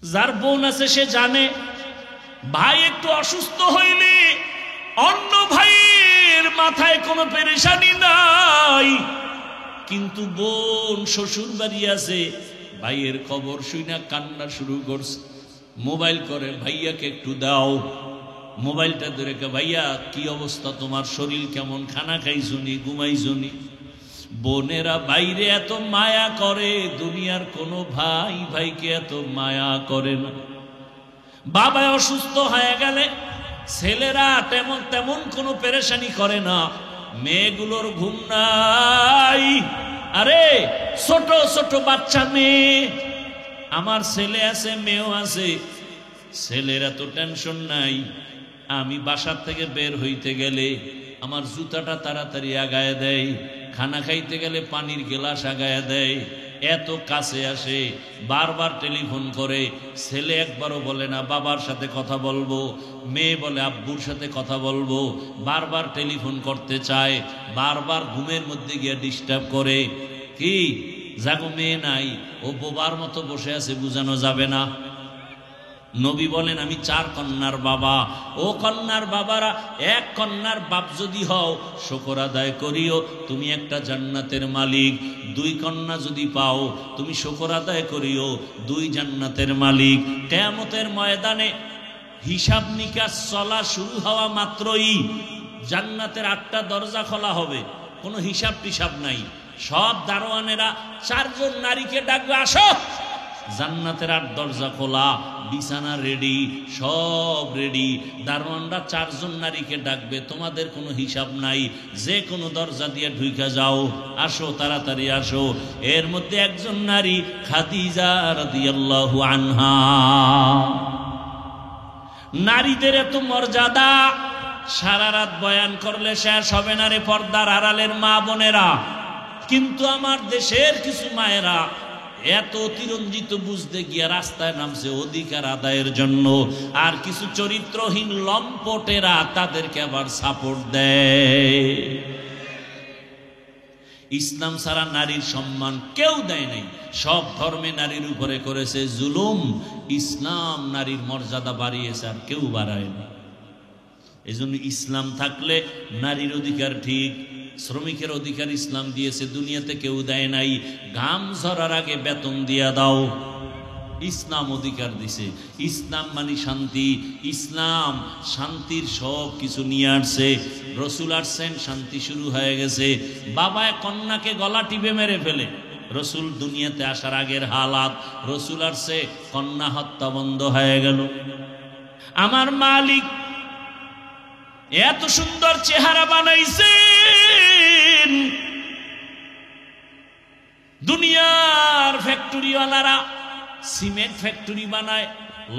যার বোন আছে সে জানে ভাই একটু অসুস্থ হইলে অন্য ভাইয়ের মাথায় কোনো পেরেশানি নাই, কিন্তু বোন শ্বশুর বাড়ি আছে, ভাইয়ের খবর শুনে কান্না শুরু করছে। মোবাইল করে, ভাইয়াকে একটু দাও। মোবাইলটা ধরে, ভাইয়া কি অবস্থা তোমার, শরীর কেমন, খানা খাইছনি, ঘুমাইছনি? বোনেরা বাইরে এত মায়া করে, দুনিয়ার কোনো ভাই ভাইকে এত মায়া করে না। বাবা অসুস্থ হয়ে গেলে ছেলেরা তেমন তেমন কোনো পেরেশানি করে না, মেয়েগুলোর ঘুম নাই। আরে ছোট ছোট বাচ্চা মেয়ে, আমার ছেলে আছে মেয়েও আছে, ছেলের এত টেনশন নাই। আমি বাসার থেকে বের হইতে গেলে আমার জুতাটা তাড়াতাড়ি আগায় দেয়, খানা খাইতে গেলে পানির গ্লাস আগায় দেয়, এত কাছে আসে, বারবার টেলিফোন করে। ছেলে একবারও বলে না বাবার সাথে কথা বলবো, মেয়ে বলে আব্বুর সাথে কথা বলবো, বারবার টেলিফোন করতে চায়, বারবার ঘুমের মধ্যে গিয়ে ডিস্টার্ব করে। কি জাগো মেয়ে নাই, ও বোবার মতো বসে আছে, বুঝানো যাবে না। নবী বলেন আমি 4 কন্যার বাবা। ও কন্যার বাবারা, এক কন্যার বাপ যদি হও শুকর আদায় করিও, তুমি একটা জান্নাতের মালিক। 2 কন্যা যদি পাও তুমি শুকর আদায় করিও, 2 জান্নাতের মালিক। কিয়ামতের ময়দানে হিসাব নিকাশ চলা শুরু হওয়া মাত্রই জান্নাতের 8টা দরজা খোলা হবে, কোনো হিসাব টিসাব নাই। সব দারোয়ানেরা 4 জন নারীকে ডাকবে, আসো। জান্নাতের 8 দরজা খোলা, বিছানা রেডি, সব রেডি। দারোয়ানরা 4 জন নারীকে ডাকবে, তোমাদের কোনো হিসাব নাই, যে কোনো দরজা দিয়ে ঢুকে যাও, আসো তাড়াতাড়ি আসো। এর মধ্যে একজন নারী খাদিজা রাদিয়াল্লাহু আনহা। নারীদের এত মর্যাদা, সারা রাত বয়ান করলে শেষ হবে না রে পর্দার আড়ালের মা বোনেরা। কিন্তু আমার দেশের কিছু মায়েরা এত অতিরঞ্জিত বুঝতে গিয়া রাস্তায় নামছে অধিকার আদায়ের জন্য, আর কিছু চরিত্রহীন লম্পটেরা তাদেরকে আবার সাপোর্ট দেয়। ইসলাম ছাড়া নারীর সম্মান কেউ দেয় নাই, সব ধর্মে নারীর উপরে করেছে জুলুম। ইসলাম নারীর মর্যাদা বাড়িয়েছে, আর কেউ বাড়ায়নি। এই জন্য ইসলাম থাকলে নারীর অধিকার ঠিক, শ্রমিকের অধিকার ইসলাম দিয়েছে, দুনিয়াতে কেউ দেয় নাই। ঘাম ঝরার আগে বেতন দিয়া দাও, ইসলাম অধিকার দিছে। ইসলাম মানে শান্তি, ইসলাম শান্তির সব কিছু নিয়ে আসছে। রসুল আসছেন, শান্তি শুরু হয়ে গেছে। বাবা কন্যাকে গলা টিপে মেরে ফেলে, রসুল দুনিয়াতে আসার আগের হালাত। রসুল আসছে, কন্যা হত্যা বন্ধ হয়ে গেল। আমার মালিক এত সুন্দর চেহারা বানাইছেন, দুনিয়ার ফ্যাক্টরিওয়ালারা সিমেন্ট ফ্যাক্টরি বানায়,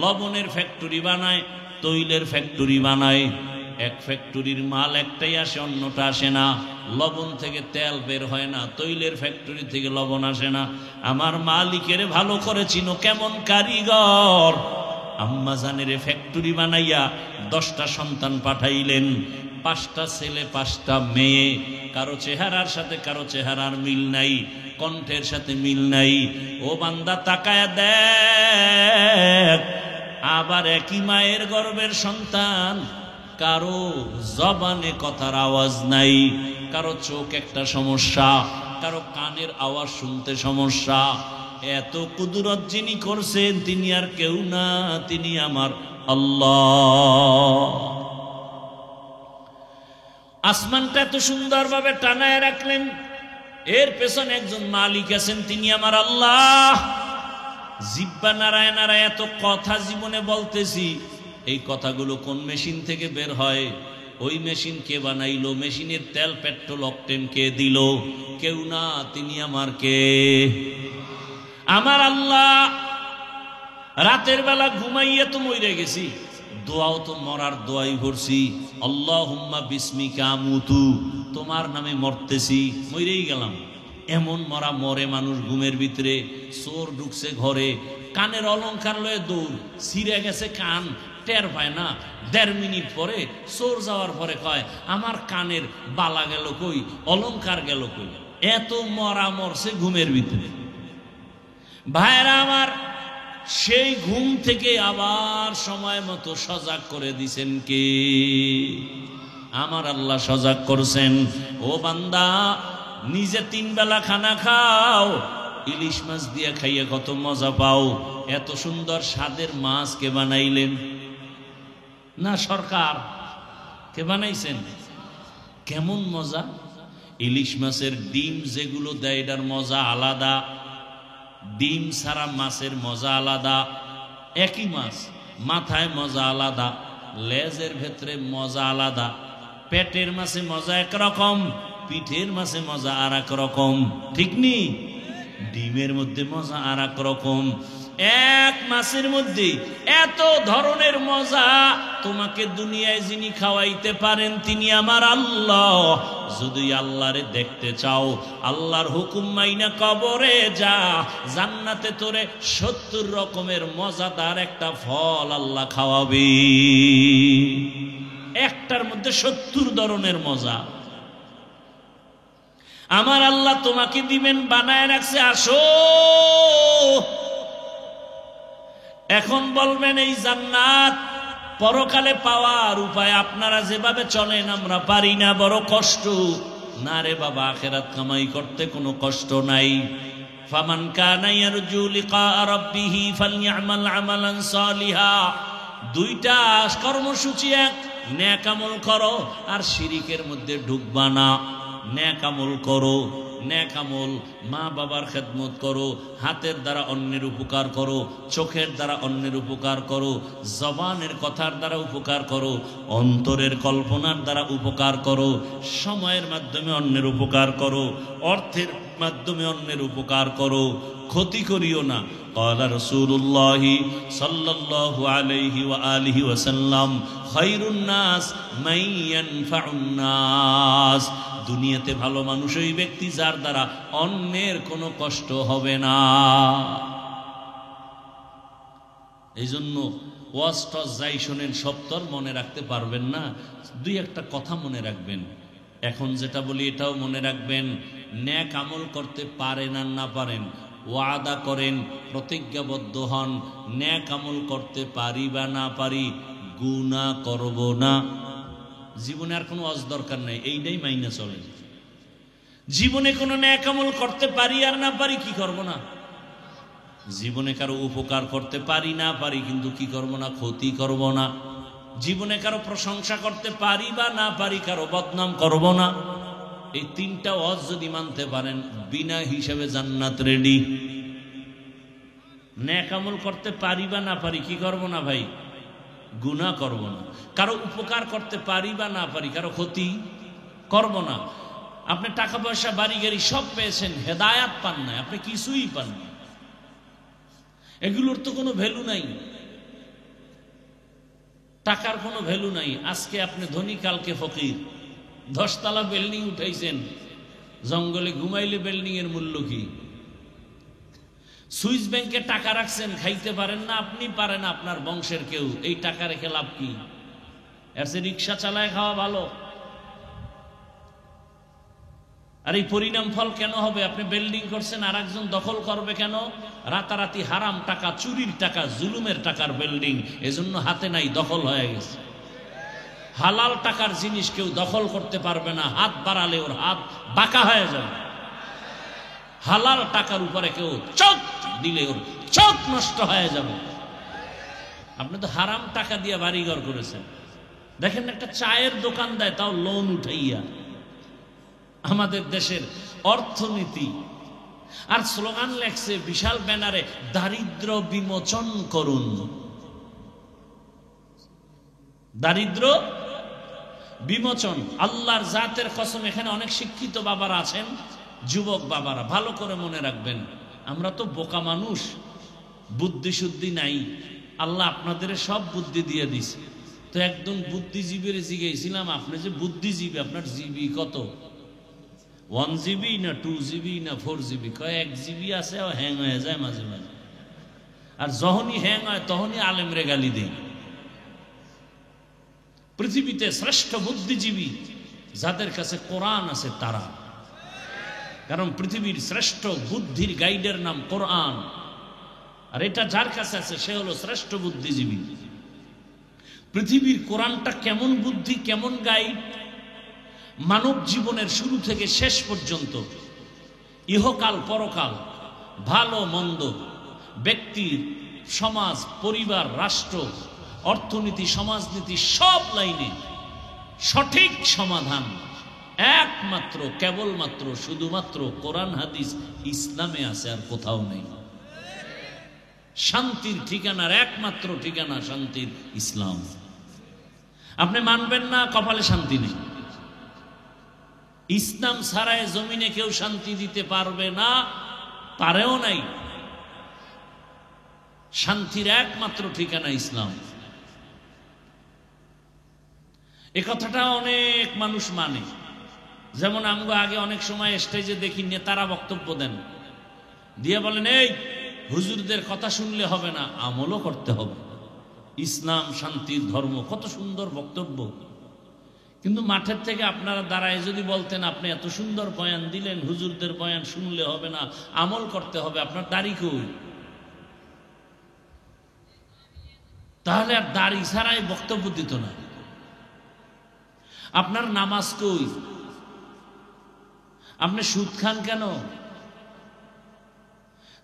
লবণের ফ্যাক্টরি বানায়, তৈলের ফ্যাক্টরি বানায়। এক ফ্যাক্টরির মাল একটাই আসে, অন্যটা আসে না। লবণ থেকে তেল বের হয় না, তৈলের ফ্যাক্টরি থেকে লবণ আসে না। আমার মালিকের ভালো করে চিনো, কেমন কারিগর। আম্মা জানের ফ্যাক্টরি বানাইয়া 10টা সন্তান পাঠাইলেন, 5টা ছেলে 5টা মেয়ে। কারো চেহারার সাথে কারো চেহারার মিল নাই, কণ্ঠের সাথে মিল নাই। ও বান্দা তাকায়া দেখ, আবার একই মায়ের গর্ভের সন্তান, কারো জবানে কথার আওয়াজ নাই, কারো চোখ একটা সমস্যা, কারো কানের আওয়াজ শুনতে সমস্যা। এত কুদরত যিনি করছেন তিনি আর কেউ না, তিনি আমার আল্লাহ। আসমানটা এত সুন্দরভাবে টানায় রাখলেন, এর পেছনে একজন মালিক আছেন, তিনি আমার আল্লাহ। জিহ্বা নাড়ায় নাড়ায় এত কথা জীবনে বলতেছি, এই কথাগুলো কোন মেশিন থেকে বের হয়, ওই মেশিন কে বানাইলো, মেশিনের তেল পেট্রোল অকটেন কে দিল, কেউ না, তিনি আমার কে? আমার আল্লাহ। রাতের বেলা ঘুমাইয়া তো মরে গেছি, দোয়াও তো মরার দোয়াই করছি, আল্লাহুম্মা বিসমিকা আমুতু, তোমার নামে মরতেছি, মরেই গেলাম। এমন মরা মরে মানুষ ঘুমের ভিতরে। চোর ঢুকছে ঘরে, কানের অলংকার লয়ে দৌড়, ছিঁড়ে গেছে কান, টের পায় না। 1.5 মিনিট পরে চোর যাওয়ার পরে কয় আমার কানের বালা গেল কই, অলংকার গেল কই। এত মরা মরছে ঘুমের ভিতরে। ভাইরা আমার, সেই ঘুম থেকে আবার সময় মতো সজাগ করে দিছেন কে? আমার আল্লাহ সজাগ করছেন। ও বান্দা, নিজে 3 বেলা খানা খাও, ইলিশ মাছ দিয়ে খাইয়ে কত মজা পাও। এত সুন্দর স্বাদের মাছ কে বানাইলেন? না সরকার? কে বানাইছেন? কেমন মজা! ইলিশ মাছের ডিম যেগুলো দেয় এটার মজা আলাদা, ডিম ছাড়া মাছের মজা আলাদা। একই মাছ, মাথায় মজা আলাদা, লেজের ভেতরে মজা আলাদা। পেটের মাছে মজা একরকম, পিঠের মাছে মজা আর এক রকম, ঠিক নি? ডিমের মধ্যে মজা আর এক রকম। এক মাছের মধ্যে এত ধরনের মজা। তোমাকে দুনিয়ায় যিনি খাওয়াইতে পারেন তিনি আমার আল্লাহ। যদি আল্লাহরে দেখতে চাও, আল্লাহর হুকুম মাইনা কবরে যা, জান্নাতে তোরে 70 রকমের মজাদার একটা ফল আল্লাহ খাওয়াবে। একটার মধ্যে 70 ধরনের মজা আমার আল্লাহ তোমাকে দিবেন, বানায় রাখছে। আসো, এখন বলবেন এই জান্নাত পরকালে পাওয়ার উপায় আপনারা যেভাবে চলেন আমরা পারি না, বড় কষ্ট। না রে বাবা, আখিরাত কামাই করতে কোনো কষ্ট নাই। ফামান কানা ইয়ারজু লিকা রাব্বিহি ফালইআমাল আমালান সালিহা। 2টা কর্মসূচি, এক নেক আমল করো আর শিরিকের মধ্যে ঢুকবা না। নেক আমল করো, নেক আমল, মা বাবার খেদমত করো, হাতের দ্বারা অন্যের উপকার করো, চোখের দ্বারা অন্যের উপকার করো, জবানের কথার দ্বারা উপকার করো, অন্তরের কল্পনার দ্বারা উপকার করো, সময়ের মাধ্যমে অন্যের উপকার করো, অর্থের মাধ্যমে অন্যের উপকার করো, ক্ষতি করিও না। ক্বালা রাসূলুল্লাহি সাল্লাল্লাহু আলাইহি ওয়া আলিহি ওয়াসাল্লাম, খায়রুন নাস মান ইয়ানফাউন নাস। দুনিয়াতে ভালো মানুষ ওই ব্যক্তি যার দ্বারা অন্যের কোনো কষ্ট হবে না। এই জন্য ওয়াজ টস যাই শোনেন সব তো মনে রাখতে পারবেন না, 2-1টা কথা মনে রাখবেন। এখন যেটা বলি এটাও মনে রাখবেন, নেক আমল করতে পারেন আর না পারেন, ওয়াদা করেন, প্রতিজ্ঞাবদ্ধ হন, নেক আমল করতে পারি বা না পারি গুনাহ করব না। জীবনে আর কোনো ওয়াজ দরকার নাই, এইটাই মাইনে চলে। জীবনে কোনো নেক আমল করতে পারি আর না পারি, কি করব না? জীবনে কারো উপকার করতে পারি না পারি, কিন্তু কি করব না? ক্ষতি করব না। জীবনে কারো প্রশংসা করতে পারি বা না পারি, কারো বদনাম করব না। এই 3টা ওয়াজ যদি মানতে পারেন, বিনা হিসাবে জান্নাত রেডি। নেক আমল করতে পারি বা না পারি, কি করব না ভাই? গুনাহ করব না। কারো উপকার করতে পারি বা না পারি, কারো ক্ষতি করব না। আপনি টাকা পয়সা বাড়ি গাড়ি সব পেয়েছেন, হেদায়াত পান না, আপনি কিছুই পান না। এগুলোর তো কোনো ভ্যালু নাই, টাকার কোনো ভ্যালু নাই। আজকে আপনি ধনী, কালকে ফকির। 10 তলা বিল্ডিং উঠাইছেন, জঙ্গলে ঘুমাইলে বিল্ডিং এর মূল্য কি? সুইস ব্যাংকে টাকা রাখছেন, খাইতে পারেন না আপনি, পারেন না আপনার বংশের কেউ। এই টাকা রেখে লাভ কি? এর চেয়ে রিক্সা চালায় খাওয়া ভালো। আর এই পরিণাম ফল কেন হবে? আপনি বিল্ডিং করছেন, আর একজন দখল করবে কেন? রাতারাতি হারাম টাকা, চুরির টাকা, জুলুমের টাকার বিল্ডিং, এজন্য হাতে নাই, দখল হয়ে গেছে। হালাল টাকার জিনিস কেউ দখল করতে পারবে না, হাত বাড়ালে ওর হাত বাঁকা হয়ে যাবে। হালাল টাকার উপরে কেউ চোখ দিলে ওর চোখ নষ্ট হয়ে যাবে। আপনি তো হারাম টাকা দিয়ে বাড়িঘর করেছেন। দেখেন একটা চায়ের দোকান দেয়, তাও লোন উঠাইয়া। আমাদের দেশের অর্থনীতি। আর স্লোগান লেখছে বিশাল ব্যানারে, দারিদ্র বিমোচন করুন। দারিদ্র বিমোচন। আল্লাহর জাতের কসম, এখানে অনেক শিক্ষিত বাবারা আছেন, যুবক বাবারা, ভালো করে মনে রাখবেন, আমরা তো বোকা মানুষ, বুদ্ধি শুদ্ধি নাই। আল্লাহ আপনাদের সব বুদ্ধি দিয়ে দিছে। তো একদম বুদ্ধিজীবীর জিজ্ঞেসছিলাম, আপনি যে বুদ্ধিজীবী, আপনার জিবি কত? 1 GB না 2 GB না 4 GB? কয় 1 GB আছে, হ্যাং হয়ে যায় মাঝে মাঝে। আর যখনই হ্যাং হয় তখনই আলেমরে গালি দেই। পৃথিবীতে শ্রেষ্ঠ বুদ্ধিজীবী যাদের কাছে কোরআন আছে তারা। কারণ পৃথিবীর শ্রেষ্ঠ বুদ্ধির গাইডের নাম কোরআন। আর এটা যার কাছে আছে সে হলো শ্রেষ্ঠ বুদ্ধিজীবী। পৃথিবীর কোরআনটা কেমন বুদ্ধি, কেমন গাইড, মানব জীবনের শুরু থেকে শেষ পর্যন্ত, ইহকাল পরকাল, ভালো মন্দ, ব্যক্তির, সমাজ, পরিবার, রাষ্ট্র, অর্থনীতি, সমাজনীতি, সব লাইনে সঠিক সমাধান একমাত্র, কেবলমাত্র, শুধুমাত্র কোরআন হাদিস ইসলামে আছে, আর কোথাও নেই। শান্তির ঠিকানার একমাত্র ঠিকানা শান্তির ইসলাম। আপনি মানবেন না, কপালে শান্তি নেই। ইসলাম ছাড়াই জমিনে কেউ শান্তি দিতে পারবে না, পারেও নাই। শান্তির একমাত্র ঠিকানা ইসলাম। এ কথাটা অনেক মানুষ মানে। যেমন আমরা আগে অনেক সময় স্টেজে দেখি নেতারা বক্তব্য দেন, দিয়ে বলেন এই হুজুরদের কথা শুনলে হবে না, আমলও করতে হবে, ইসলাম শান্তির ধর্ম। কত সুন্দর বক্তব্য, কিন্তু মাঠের থেকে আপনারা দাঁড়ায় যদি বলতেন আপনি এত সুন্দর বয়ান দিলেন, হুজুরদের বয়ান শুনলে হবে না, আমল করতে হবে, আপনার দাড়ি কই? তাহলে আর দাড়ি ছাড়াই বক্তব্য দিত না। আপনার নামাজ কই? আপনি সুদ খান কেন?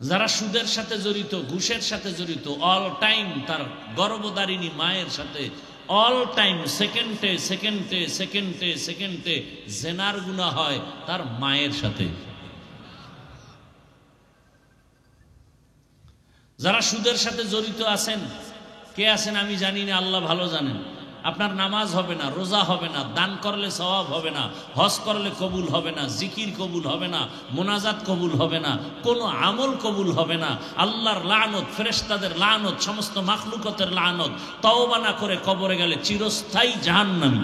যারা সুদের সাথে জড়িত, ঘুষের সাথে জড়িত, অল টাইম তার গর্ভধারিণী মায়ের সাথে অল টাইম সেকেন্ডে সেকেন্ডে সেকেন্ডে সেকেন্ডে জেনার গুনাহ হয় তার মায়ের সাথে। যারা সুদের সাথে জড়িত আছেন, কে আছেন আমি জানি না, আল্লাহ ভালো জানেন। আপনার নামাজ হবে না, রোজা হবে না, দান করলে সওয়াব হবে না, হজ করলে কবুল হবে না, জিকির কবুল হবে না, মোনাজাত কবুল হবে না, কোনো আমল কবুল হবে না। আল্লাহর লানত, ফেরেশতাদের লানত, সমস্ত মাখলুকতের লানত। তওবা না করে কবরে গেলে চিরস্থায়ী জাহান্নামী।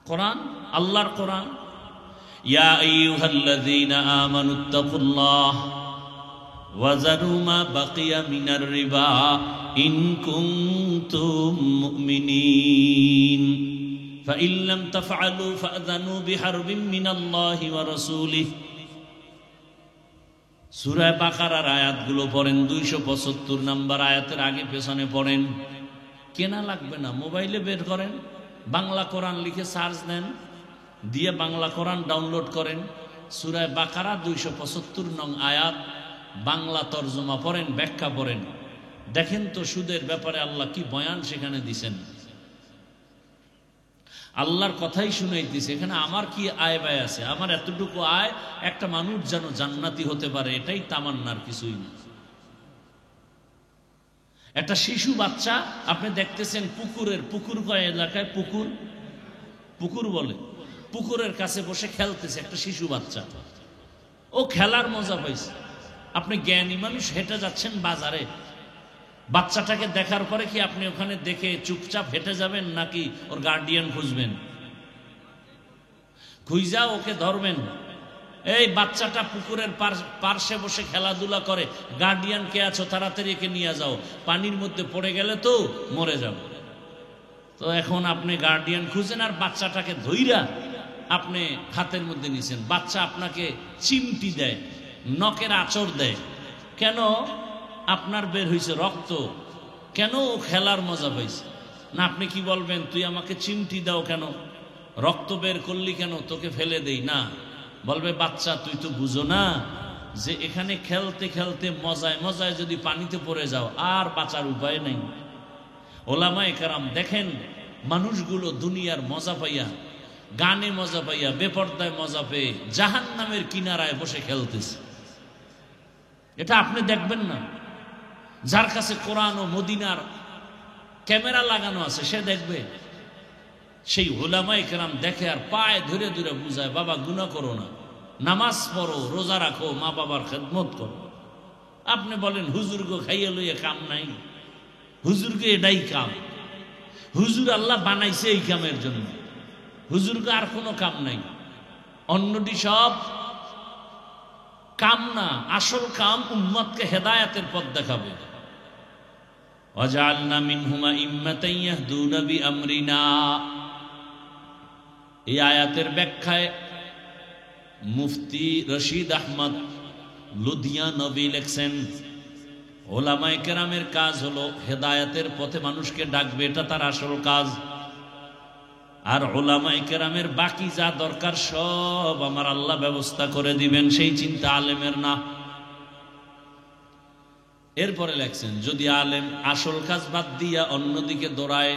কোরআন, আল্লাহর কোরআন, ইয়া আইয়ুহাল্লাযীনা আমানুত্তাকুল্লাহ ওয়াজারু মা বাকিয়া মিনার রিবা ইন কুনতুম মুমিনিন ফাইন লাম তাফআলু ফাআযানু বিহারবিন মিনাল্লাহি ওয়া রাসূলিহি। সূরা বাকারার আয়াতগুলো পড়েন, 275 নম্বর আয়াতের আগে পেছনে পড়েন। কেনা লাগবে না, মোবাইলে বের করেন, বাংলা কোরআন লিখে সার্চ দেন, দিয়ে বাংলা কোরআন ডাউনলোড করেন। সূরা বাকারা 275 নং আয়াত বাংলা তরজমা পড়েন, ব্যাখ্যা পড়েন, দেখেন তো সুদের ব্যাপারে আল্লাহ কি বয়ান সেখানে দিছেন। আল্লাহর কথাই শুনাইতেছে। এখানে আমার কি আয় ব্যয় আছে? আমার এতটুকু আয় একটা মানুষ যেন জান্নাতি হতে পারে, এটাই তামান্নার, কিছুই না। একটা শিশু বাচ্চা আপনি দেখতেছেন পুকুরের, পুকুর কয় এলাকায় পুকুর, পুকুর বলে, পুকুরের কাছে বসে খেলতেছে একটা শিশু বাচ্চা। ও খেলার মজা পাইছে। আপনি জ্ঞানী মানুষ হেঁটে যাচ্ছেন বাজারে, বাচ্চাটাকে দেখার পরে কি আপনি ওখানে দেখে চুপচাপ হেঁটে যাবেন, নাকি ওর গার্ডিয়ান খুঁজবেন? খুঁজা ওকে ধরবেন। এই বাচ্চাটা পুকুরের পার্শ্বে বসে খেলাধুলা করে, গার্ডিয়ান কে আছো, তাড়াতাড়ি একে নিয়ে যাও, পানির মধ্যে পড়ে গেলে তো মরে যাবে। তো এখন আপনি গার্ডিয়ান খুঁজেন আর বাচ্চাটাকে ধইরা আপনি হাতের মধ্যে নিছেন। বাচ্চা আপনাকে চিমটি দেয়, নখের আঁচড় দেয়। কেন? আপনার বের হয়েছে রক্ত। কেন? ও খেলার মজা পাইছে না। আপনি কি বলবেন, তুই আমাকে চিমটি দাও কেন, রক্ত বের করলি কেন, তোকে ফেলে দেই না? বলবে বাচ্চা তুই তো বুঝো না যে এখানে খেলতে খেলতে মজায় মজায় যদি পানিতে পড়ে যাও আর বাঁচার উপায় নেই। ওলামায়ে কেরাম দেখেন, মানুষগুলো দুনিয়ার মজা পাইয়া, গানে মজা পাইয়া, বেপর্দায় মজা পেয়ে জাহান্নামের কিনারায় বসে খেলতেছে। এটা আপনি দেখবেন না। যার কাছে কোরআন ও মদিনার ক্যামেরা লাগানো আছে সে দেখবে। সেই উলামায়ে কেরাম দেখে আর পায়ে ধরে ধরে বুঝায়, বাবা গুনাহ করো না, নামাজ পড়ো, রোজা রাখো, মা বাবার খেদমত করো। আপনি বলেন হুজুরকে খাইয়ে লইয়ে কাম নাই। হুজুরকে এটাই কাম। হুজুর আল্লাহ বানাইছে এই কামের জন্য, হুজুরকে আর কোনো কাম নাই। অন্যটি সব কাম না। আসল কাম উম্মতকে হেদায়েতের পথ দেখাবে। ওয়াজআলনা মিনহুম আইম্মাতান ইয়াহদুনা বিআমরিনা। এই আয়াতের ব্যাখ্যায় মুফতি রশিদ আহমদ লুধিয়ানবী লেখছেন, ওলামায়ে কেরামের কাজ হলো হেদায়েতের পথে মানুষকে ডাকবে, এটা তার আসল কাজ। আর ওলামায়ে কেরামের বাকি যা দরকার সব আমার আল্লাহ ব্যবস্থা করে দিবেন, সেই চিন্তা আলেমের না। এরপরে লেখছেন, যদি আলেম আসল কাজ বাদ দিয়া অন্যদিকে দৌড়ায়,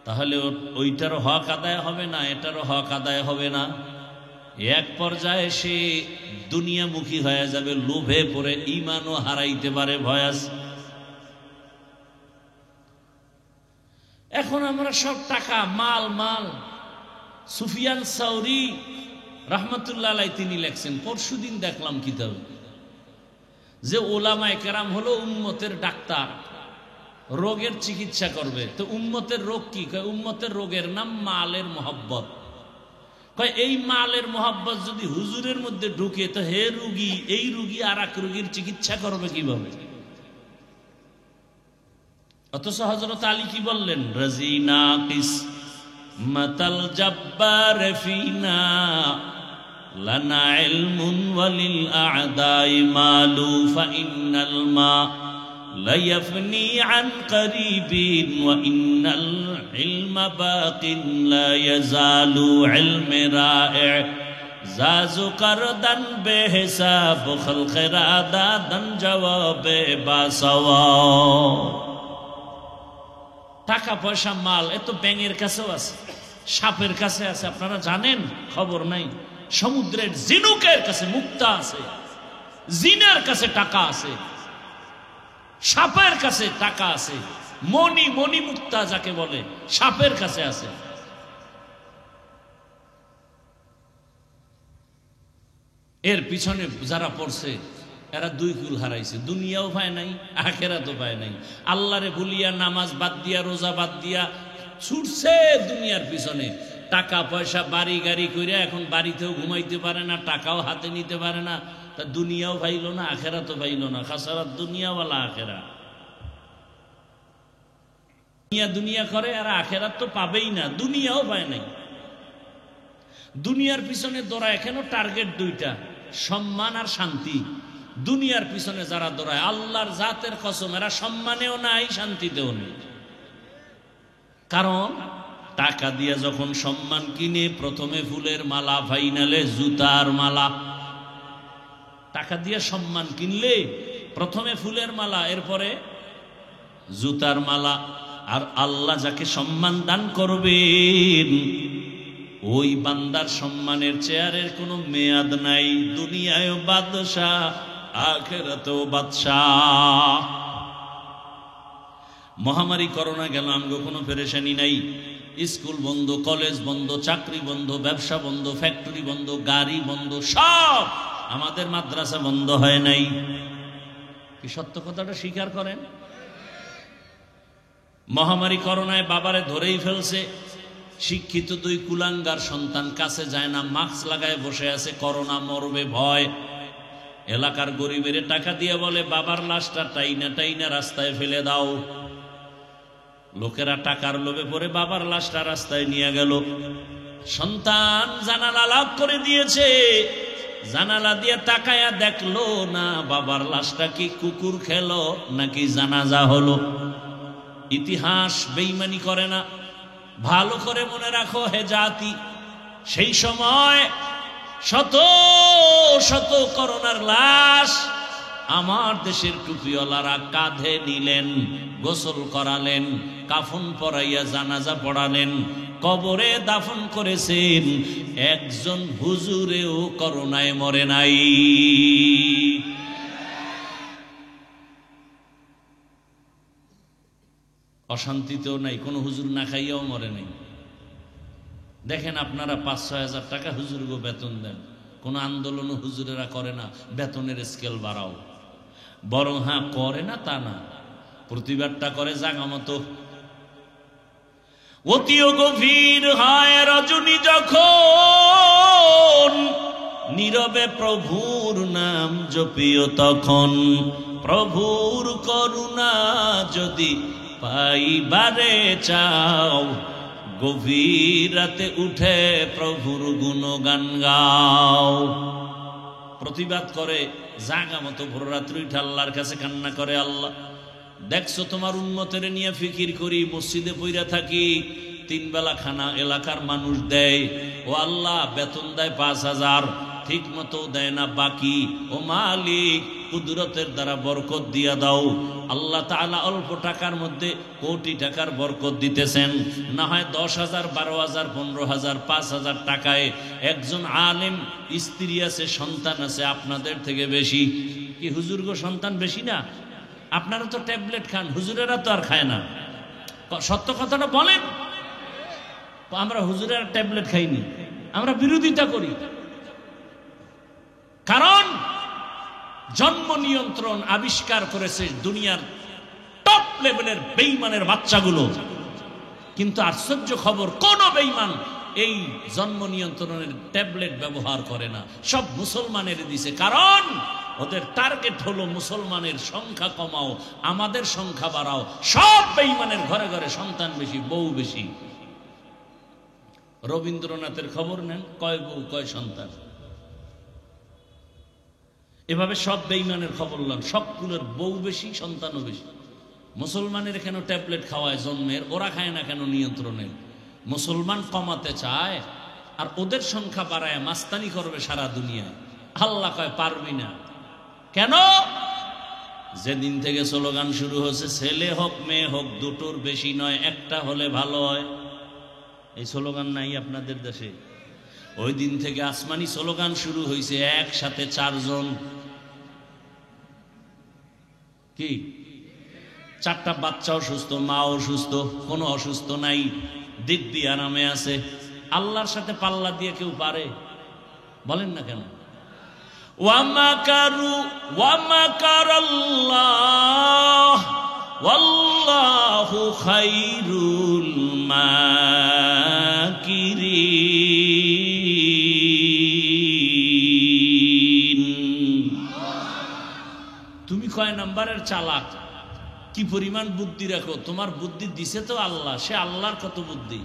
তাহলে ওইটারও হক আদায় হবে না, এটারও হক আদায় হবে না। এক পর্যায়ে সে দুনিয়ামুখী হয়ে যাবে, লোভে পড়ে ঈমানও হারাইতে পারে, ভয় আছে। এখন আমরা সব টাকা মাল মাল। সুফিয়ান সাউরি রাহমাতুল্লাহ আলাইহি তিনি লেখছেন, পরশুদিন দেখলাম কিতাব, যে ওলামায়ে কেরাম হলো উম্মতের ডাক্তার, রোগের চিকিৎসা করবে। তো উম্মতের রোগ কি? কয় উম্মতের রোগের নাম মালের মহব্বত। কয় এই মালের মহব্বত যদি হুজুরের মধ্যে ঢুকে, তো হে রুগী, এই রুগী আর এক রুগীর চিকিৎসা করবে কিভাবে? অথচ হযরত আলী কি বললেন, রাজিনা কিসমাতাল জাব্বার ফিনা লানা ইলমুন ওয়ালিল আ'দাই মালু ফাইন্নাল মা লা ইয়াফনি আন করিবিন ওয়া ইন্নাল ইলমা বাকিন লা ইয়াজালু ইলমি রা'i জাজু করদান বেহিসাব খলকরা দাদান জবাবে বাসাওয়া। টাকা পয়সা মাল এত ব্যাঙের কাছেও আছে, সাপের কাছে আছে, আপনারা জানেন? খবর নাই। সমুদ্রের জিনুকের কাছে মুক্তা আছে, জিনের কাছে টাকা আছে, সাপের কাছে টাকা আছে। মণি মণি মুক্তা যাকে বলে, সাপের কাছে আছে। এর পিছনে যারা পড়ছে এরা দুই কুল হারাইছে, দুনিয়াও পায় নাই, আখিরাতও পায় নাই। আল্লাহরে ভুলিয়া, নামাজ বাদ দিয়া, রোজা বাদ দিয়া ছুটছে দুনিয়ার পিছনে। টাকা পয়সা বাড়ি গাড়ি কইরা এখন বাড়িতেও ঘুমাইতে পারে না, টাকাও হাতে নিতে পারে না। তা দুনিয়াও পাইল না, আখিরাতও পাইল না। খাসারাত দুনিয়া ওয়ালা আখিরা। দুনিয়া দুনিয়া করে আর আখিরাত তো পাবেই না, দুনিয়াও পায় নাই। দুনিয়ার পিছনে দৌড়ায় কেন? টার্গেট দুইটা, সম্মান আর শান্তি। দুনিয়ার পিছনে যারা দৌড়ায়, আল্লাহর জাতের কসম, এরা সম্মানেও নাই, শান্তিতেও নেই। কারণ টাকা দিয়ে যখন সম্মান কিনে, প্রথমে ফুলের মালা, ফাইনালে জুতার মালা। টাকা দিয়ে সম্মান কিনলে প্রথমে ফুলের মালা, এরপরে জুতার মালা। আর আল্লাহ যাকে সম্মান দান করবেন, ওই বান্দার সম্মানের চেয়ারের কোনো মেয়াদ নাই। দুনিয়ায় বাদশাহ, আখিরাতেও বাদশাহ। মহামারী করোনা গেল, আমগো কোনো পেরেশানি নাই। স্কুল বন্ধ, কলেজ বন্ধ, চাকরি বন্ধ, ব্যবসা বন্ধ, ফ্যাক্টরি বন্ধ, গাড়ি বন্ধ, সব। আমাদের মাদ্রাসা বন্ধ হয় নাই। কি সত্য কথাটা স্বীকার করেন? মহামারী করোনায় বাবারে ধরেই ফেলছে। শিক্ষিত দুই কুলাঙ্গার সন্তান কাছে যায় না, মাস্ক লাগায় বসে আছে, করোনা মরবে ভয়। এলাকার গরিবের টাকা দিয়ে বলে, বাবার লাশটা টাইনা টাইনা রাস্তায় ফেলে দাও। লোকেরা টাকার লোভে পড়ে বাবার লাশটা রাস্তায় নিয়ে গেল। সন্তান জানালা লক করে দিয়েছে, জানালা দিয়ে তাকায়া দেখলো না বাবার লাশটা কি কুকুর খেলো নাকি জানাজা হলো। ইতিহাস বেঈমানি করে না। ভালো করে মনে রাখো হে জাতি, সেই সময় শত শত করোনার লাশ আমার দেশের টুপিওয়ালারা কাঁধে নিলেন, গোসল করালেন, কাফন পরাইয়া জানাজা পড়ালেন, কবরে দাফন করেছেন। একজন হুজুরেও করোনায় মরে নাই। অশান্তিতেও নাই, কোন হুজুর না খাইয়াও মরে নাই। দেখেন আপনারা ৫-৬ হাজার টাকা হুজুরকে বেতন দেন, কোন আন্দোলনও হুজুরেরা করে না, বেতনের স্কেল বাড়াও। বরং হ্যাঁ করে না তা না, প্রতিবাদটা করে জাগা মতো। অতিও গভীর হয় রজনী যখন, নীরবে প্রভুর নাম জপিও তখন। প্রভুর করুণা যদি পাইবারে চাও, গভীর রাতে উঠে প্রভুর গুণগান গাও। প্রতিবাদ করে, জাগা মতো ভোর রাত্রি উঠে আল্লাহর কাছে কান্না করে, আল্লাহ দেখছো তোমার উম্মতের নিয়ে ফিকির করি, মসজিদে পইরা থাকি, 3 বেলা খানা এলাকার মানুষ দেয়, ও আল্লাহ বেতন দেয় 5,000, ঠিক মতো দেয় না বাকি, ও মালিক কুদরতের দ্বারা বরকত দিয়া দাও। আল্লাহ তাআলা অল্প টাকার মধ্যে কোটি টাকার বরকত দিতেছেন, না হয় 10,000, 12,000, 15,000, 5,000 টাকায় একজন আলেম স্ত্রী আছে, সন্তান আছে আপনাদের থেকে বেশি। কি হুজুর গো সন্তান বেশি না? আপনারা তো ট্যাবলেট খান, হুজুরেরা তো আর খায় না। সত্য কথাটা বলেন, আমরা হুজুরেরা ট্যাবলেট খাইনি, আমরা বিরোধিতা করি। কারণ জন্ম নিয়ন্ত্রণ আবিষ্কার করেছে দুনিয়ার টপ লেভেলের বেঈমানের বাচ্চাগুলো, কিন্তু আশ্চর্য খবর কোন বেঈমান এই জন্ম নিয়ন্ত্রণের ট্যাবলেট ব্যবহার করে না, সব মুসলমানের দিছে। কারণ ওদের টার্গেট হলো মুসলমানের সংখ্যা কমাও, আমাদের সংখ্যা বাড়াও। সব বেঈমানের ঘরে ঘরে সন্তান বেশি, বউ বেশি। রবীন্দ্রনাথের খবর নেন, কয় বউ কয় সন্তান। এভাবে সব বেঈমানের খবর নেন, সবগুলোর বউ বেশি, সন্তানও বেশি। মুসলমানের কেন ট্যাবলেট খাওয়ায় জন্মের, ওরা খায় না কেন নিয়ন্ত্রণের? মুসলমান কমাতে চায় আর ওদের সংখ্যা বাড়ায় মাস্তানি করবে সারা দুনিয়ায়। আল্লাহ কয় পারবি না। কেন? যেদিন থেকে স্লোগান শুরু হয়েছে, ছেলে হোক মেয়ে হোক দুটোর বেশি নয়, একটা হলে ভালো হয়, এই স্লোগান নাই আপনাদের দেশে? ওই দিন থেকে আসমানি স্লোগান শুরু হয়েছে, একসাথে 4 জন। কি 4টা বাচ্চাও সুস্থ, মাও সুস্থ, কোনো অসুস্থ নাই, দিব্যি আরামে আছে। আল্লাহর সাথে পাল্লা দিয়ে কেউ পারে? বলেন না কেন? ওয়ামাকারু ওয়ামাকারাল্লাহ ওয়াল্লাহু খায়রুল মাকিরিন। তুমি কয় নাম্বারের চালাক, কি পরিমাণ বুদ্ধি রাখো? তোমার বুদ্ধি দিছে তো আল্লাহ, সে আল্লাহর কত বুদ্ধি।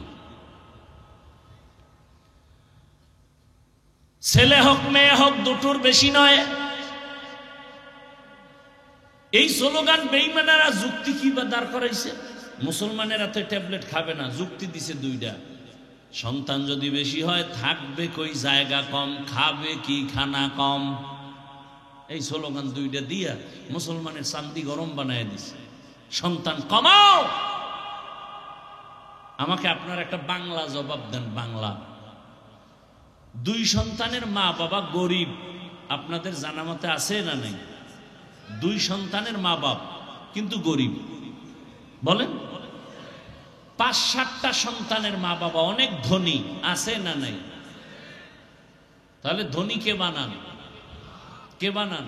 ছেলে হোক মেয়ে হোক দুটোর বেশি নয়, এই স্লোগান বেঈমানেরা যুক্তি কি বা দাঁড় করাইছে? মুসলমানেরা তো ট্যাবলেট খাবে না, যুক্তি দিছে 2টা। সন্তান যদি বেশি হয় থাকবে কই জায়গা কম, খাবে কি খানা কম। এই স্লোগান 2টা দিয়া মুসলমানের চান্দি গরম বানায় দিছে। সন্তান কমাও। আমাকে আপনার একটা বাংলা জবাব দেন, বাংলা। 2 সন্তানের মা বাবা গরিব, আপনাদের জানা মতে আছে না নাই? 2 সন্তানের মা বাপ কিন্তু গরিব, বলেন। 5-7টা সন্তানের মা বাবা অনেক ধনী, আছে না নাই? তাহলে ধনী কে বানান? কে বানান?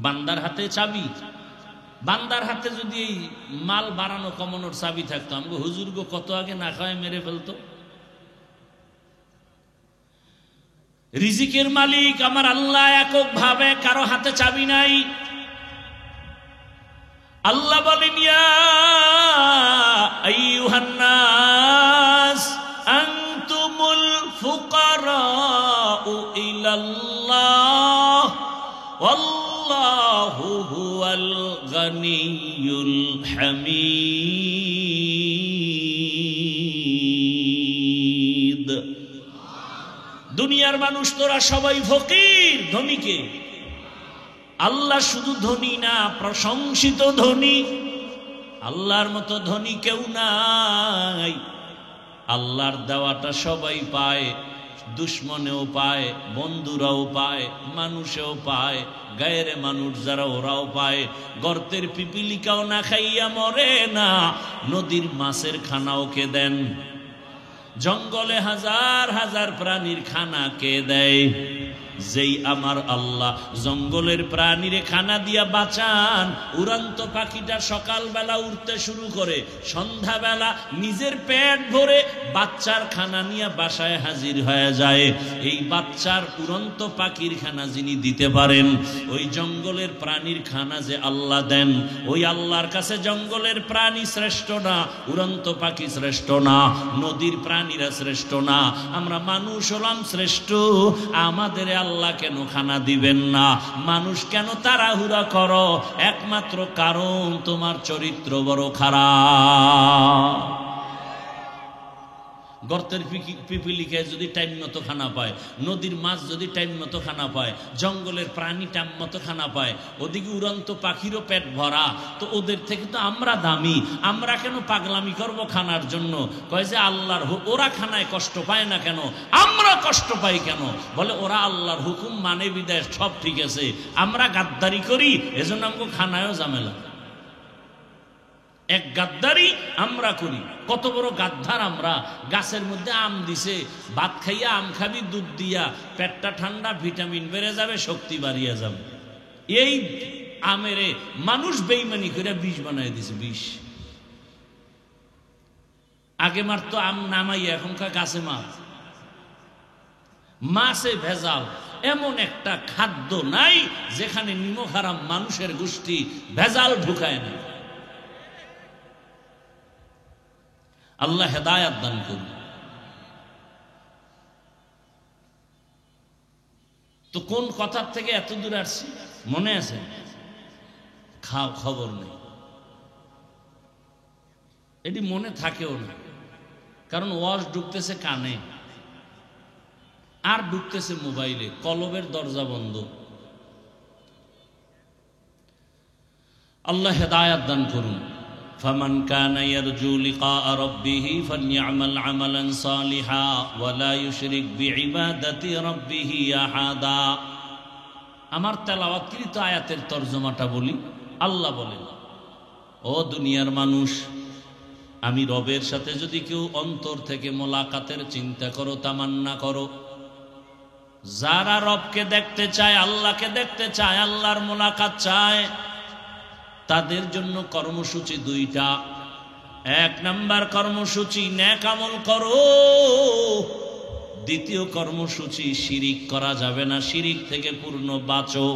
বান্দার হাতে চাবি। বান্দার হাতে যদি এই মাল বাড়ানো কমানোর চাবি থাকতো, আমাকে হুজুর গো কত আগে না খাওয়ায় মেরে ফেলতো। রিজিকের মালিক আমার আল্লাহ একক ভাবে, কারো হাতে চাবি নাই। আল্লাহ বলেন, ইয়া আইয়ুহান নাস আনতুমুল ফুকারাউ ইলাল্লাহ ওয়াল্লাহু হুয়াল গানিয়ুল হামিদ। দুনিয়ার মানুষ তোরা সবাই ফকির, ধনীকে। আল্লাহ শুধু ধনী না, প্রশংসিত ধনী। আল্লাহর মতো ধনী কেউ নাই। আল্লাহর দেওয়াটা সবাই পায়, দুশ্মনেও পায়, বন্ধুরাও পায়, মানুষেও পায়, গায়ের মানুষ যারা ওরাও পায়। গর্তের পিপিলিকাও না খাইয়া মরে না, নদীর মাছের খানাও কে দেন? জঙ্গলে হাজার হাজার প্রাণীর খানা কে দেয়? যেই আমার আল্লাহ জঙ্গলের প্রাণীরে খানা দিয়া বাঁচান। উড়ন্ত পাখিটা সকালবেলা উঠতে শুরু করে, সন্ধ্যাবেলা নিজের পেট ভরে বাচ্চার খানা নিয়ে বাসায় হাজির হয়ে যায়। এই বাচ্চার উড়ন্ত পাখির খানা যিনি দিতে পারেন, ওই জঙ্গলের প্রাণীর খানা যে আল্লাহ দেন, ওই আল্লাহর কাছে জঙ্গলের প্রাণী শ্রেষ্ঠ না, উড়ন্ত পাখি শ্রেষ্ঠ না, নদীর প্রাণীরা শ্রেষ্ঠ না, আমরা মানুষ হলাম শ্রেষ্ঠ। আমাদের আল্লাহ কেন খানা দিবেন না? মানুষ কেন তাড়াহুড়া করো? একমাত্র কারণ তোমার চরিত্র বড় খারাপ। গর্তের পিপিলিকে যদি টাইম মতো খানা পায়, নদীর মাছ যদি টাইম মতো খানা পায়, জঙ্গলের প্রাণী টাইম মতো খানা পায়, ওদিকে উড়ন্ত পাখিরও পেট ভরা, তো ওদের থেকে তো আমরা দামি, আমরা কেন পাগলামি করব খানার জন্য? কয় যে আল্লাহর ওরা খানায় কষ্ট পায় না কেন, আমরা কষ্ট পাই কেন? বলে ওরা আল্লাহর হুকুম মানে বিদায় সব ঠিক আছে, আমরা গাদ্দারি করি এজন্য আমাকে খানায়ও ঝামেলা। এক গাদ্দারি আমরা করি। কত বড় গাদ্দার আমরা! গাছের মধ্যে আম দিছে, ভাত খাইয়া আম খাবি দুধ দিয়া, পেটটা ঠান্ডা, ভিটামিন বেড়ে যাবে, শক্তি বাড়িয়ে যাবে। এই আমেরে মানুষ বেইমানি করে বিষ বানাই দিছে। বিষ আগে মারতো আম নামাইয়া, এখনকার গাছে মাছ, মাছে ভেজাল। এমন একটা খাদ্য নাই যেখানে নিমক হারাম মানুষের গোষ্ঠী ভেজাল ঢুকায় না। আল্লাহ হেদায়াত দান করুন। তো কোন কথার থেকে এত দূর আসছি মনে আছে? খবর নেই, এটি মনে থাকেও না, কারণ ওয়াজ ঢুকতেছে কানে আর ঢুকতেছে মোবাইলে, কলবের দরজা বন্ধ। আল্লাহ হেদায়াত দান করুন। فمن كان يرجو لقاء ربه فليعمل عملا صالحا ولا يشرك بعبادة ربه أحدا। আমার তেলাওয়াতকৃত আয়াতের তরজমাটা বলি। আল্লাহ বলেন, ও দুনিয়ার মানুষ, আমি রবের সাথে যদি কেউ অন্তর থেকে মোলাকাতের চিন্তা করো, তামান্না করো, যারা রবকে দেখতে চায়, আল্লাহকে দেখতে চায়, আল্লাহর মোলাকাত চায়, তাদের জন্য কর্মসূচি দুইটা। এক নাম্বার কর্মসূচি নেক আমল করো, দ্বিতীয় কর্মসূচি শিরিক করা যাবে না, শিরিক থেকে পূর্ণ বাঁচো।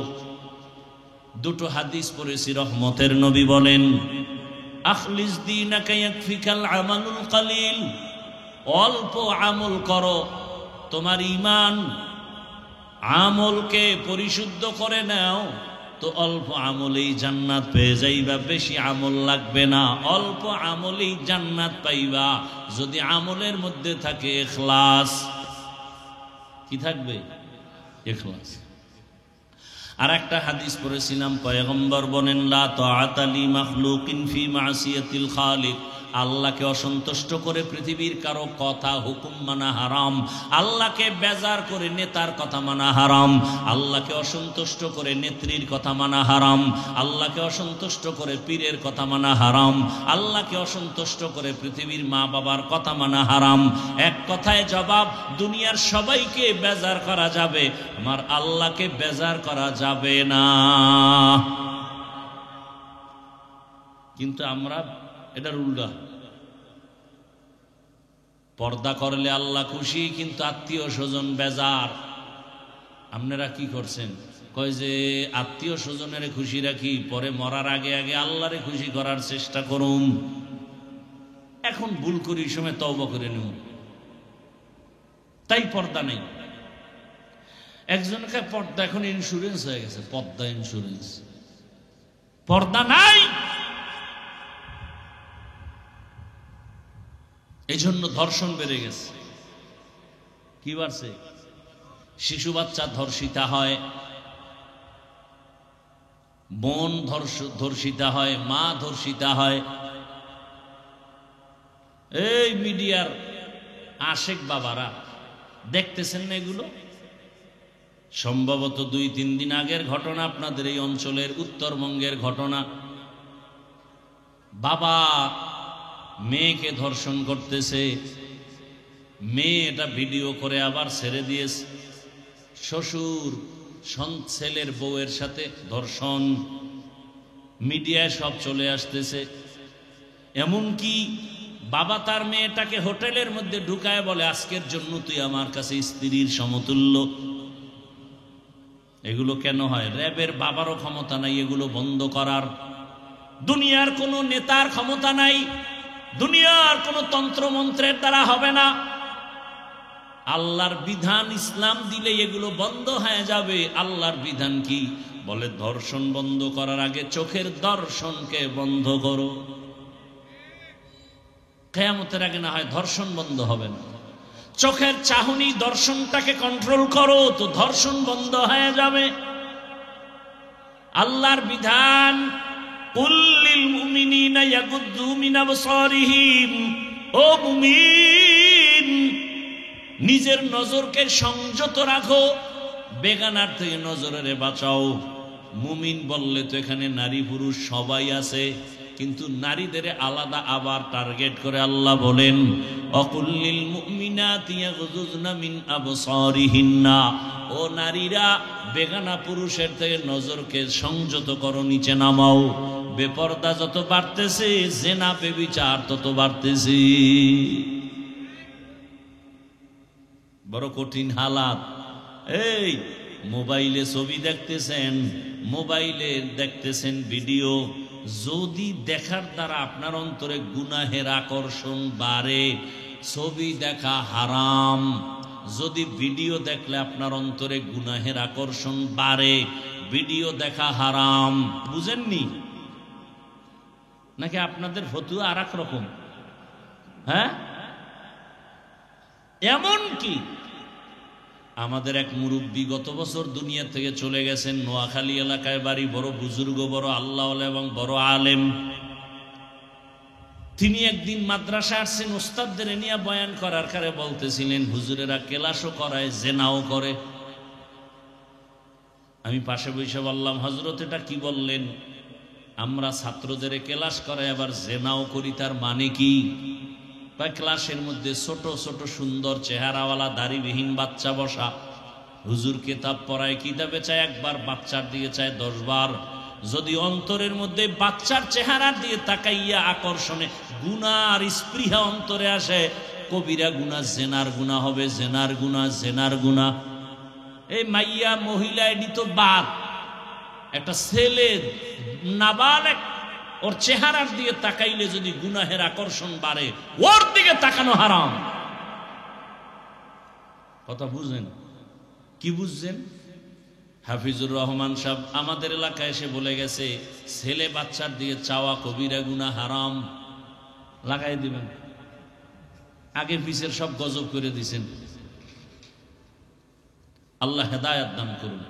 দুটো হাদিস পড়েছি, রহমতের নবী বলেন, আখলিস দীনাকা ইয়াকফিকাল আমালুল কালিল, অল্প আমল করো, তোমার ঈমান আমলকে পরিশুদ্ধ করে নাও, তো অল্প আমলেই জান্নাত পেয়ে যাইবা, বেশি আমল লাগবে না, অল্প আমলেই জান্নাত পাইবা। যদি আমলের মধ্যে থাকে ইখলাস। কি থাকবে? ইখলাস। আর একটা হাদিস পড়েছিলাম, পয়গম্বর বলেন, লা তাআতা লি মাখলুকিন ফি মাসিয়াতিল খালিক, আল্লাহকে অসন্তুষ্ট করে পৃথিবীর কারো কথা হুকুম মানা হারাম। আল্লাহকে বেজার করে নেতার কথা মানা হারাম, আল্লাহকে অসন্তুষ্ট করে নেত্রীর কথা মানা হারাম, আল্লাহকে অসন্তুষ্ট করে পীরের কথা মানা হারাম, আল্লাহকে অসন্তুষ্ট করে পৃথিবীর মা বাবার কথা মানা হারাম। এক কথায় জবাব, দুনিয়ার সবাইকে বেজার করা যাবে, আমার আল্লাহকে বেজার করা যাবে না। কিন্তু আমরা এটার উল্টা, পর্দা করলে আল্লাহ খুশি, কিন্তু আত্মীয় স্বজন বেজার। আপনারা কি করছেন? কয় যে আত্মীয় স্বজনের খুশি রাখি, পরে মরার আগে আগে আল্লাহরে খুশি করার চেষ্টা করুন। এখন ভুল করি সময় তওবা করে নিব, তাই পর্দা নেই। একজনকে পর্দা এখন ইন্স্যুরেন্স হয়ে গেছে, পর্দা ইন্স্যুরেন্স, পর্দা নাই। এই জন্য ধর্ষণ বেড়ে গেছে। কি বাড়ছে? শিশু বাচ্চা ধর্ষিতা হয়, বোন ধর্ষিতা হয়, মা ধর্ষিতা হয়। এই মিডিয়ার আশেক বাবারা দেখতেছেন না এগুলো? সম্ভবত 2-3 দিন আগের ঘটনা, আপনাদের এই অঞ্চলের উত্তরবঙ্গের ঘটনা। বাবা মেয়েকে ধর্ষণ করতেছে, মেয়ে এটা ভিডিও করে আবার ছেড়ে দিয়েছে। শ্বশুর ছেলের বউয়ের সাথে ধর্ষণ, মিডিয়ায় সব চলে আসতেছে। এমনকি বাবা তার মেয়েটাকে হোটেলের মধ্যে ঢুকায় বলে, আজকের জন্য তুই আমার কাছে স্ত্রীর সমতুল্য। এগুলো কেন হয়? র্যাবের বাবারও ক্ষমতা নাই এগুলো বন্ধ করার, দুনিয়ার কোনো নেতার ক্ষমতা নাই, দুনিয়ার কোনো তন্ত্রমন্ত্রের দ্বারা হবে না। আল্লাহর বিধান ইসলাম দিলে এগুলো বন্ধ হয়ে যাবে। আল্লাহর বিধান কি? বলে ধর্ষণ বন্ধ করার আগে চোখের দর্শনকে বন্ধ করো। কিয়ামতের আগে না হয় ধর্ষণ বন্ধ হবে না, চোখের চাহনি দর্শনটাকে কন্ট্রোল করো, তো ধর্ষণ বন্ধ হয়ে যাবে। আল্লাহর বিধান কুল লিল মুমিনিনা ইয়াগুদ্দু মিন আবসারিহিম, ও মুমিন নিজের নজরকে সংযত রাখো, বেগানার থেকে নজরের বাঁচাও। মুমিন বললে তো এখানে নারী পুরুষ সবাই আছে, কিন্তু নারীদের আলাদা আবার টার্গেট করে আল্লাহ বলেন অকুল্লিল মুমিনাতি ইয়াগুযুজনা মিন আবসারিহিন্না, ও নারীরা বেগানা পুরুষের থেকে নজরকে সংযত করো, নিচে নামাও। বেপরদা যত বাড়তেছে, জেনা বেবিচার তত বাড়তেছে। বড় কঠিন হালাত। এই মোবাইলে ছবি দেখতেছেন, মোবাইলে দেখতেছেন ভিডিও, যদি দেখার দ্বারা আপনার অন্তরে গুনাহের আকর্ষণ বাড়ে, ছবি দেখা হারাম। যদি ভিডিও দেখলে আপনার অন্তরে গুনাহের আকর্ষণ বাড়ে, ভিডিও দেখা হারাম। বুঝেননি নাকি? আপনাদের ফতুয়া আর এক রকম। হ্যাঁ, এমন কি আমাদের এক মুরব্বী গত বছর দুনিয়া থেকে চলে গেছেন, নোয়াখালী এলাকায় বাড়ি, বড় বুজুর্গ, বড় আল্লাহওয়ালা এবং বড় আলেম। তিনি একদিন মাদ্রাসা আসছেন, ওস্তাদদের নিয়ে বয়ান করার কারে বলতেছিলেন হুজুরেরা কেলাসও করায়, জেনাও করে। আমি পাশে বসে বললাম, হযরত এটা কি বললেন? আমরা ছাত্রদের কেলাস করাই আবার জেনাও করি, তার মানে কি? বা ক্লাসের মধ্যে ছোট ছোট সুন্দর চেহারাওয়ালা দাড়িবিহীন বাচ্চা বসা, হুজুর কিতাব পড়ায়, কিতাবে চায় একবার, বাচ্চার দিয়ে চায় 10 বার। যদি অন্তরের মধ্যে বাচ্চার চেহারা দিয়ে তাকাইয়া আকর্ষণে গুনার স্পৃহা অন্তরে আসে, কবিরা গুনাহ, জেনার গুনাহ হবে, জেনার গুনাহ, জেনার গুনাহ। এই মাইয়া মহিলা এডি তো বাদ, একটা ছেলে নাবালেগ, ওর চেহারার দিয়ে তাকাইলে যদি গুনাহের আকর্ষণ বাড়ে, ওর দিকে তাকানো হারাম। কথা বুঝেন? কি বুঝছেন? হাফিজুর রহমান সাহেব আমাদের এলাকায় এসে বলে গেছে, ছেলে বাচ্চার দিয়ে চাওয়া কবিরা গুনাহ, হারাম। লাগাই দিবেন, আগে পিছের সব গজব করে দিছেন। আল্লাহ হেদায়েত দান করুন।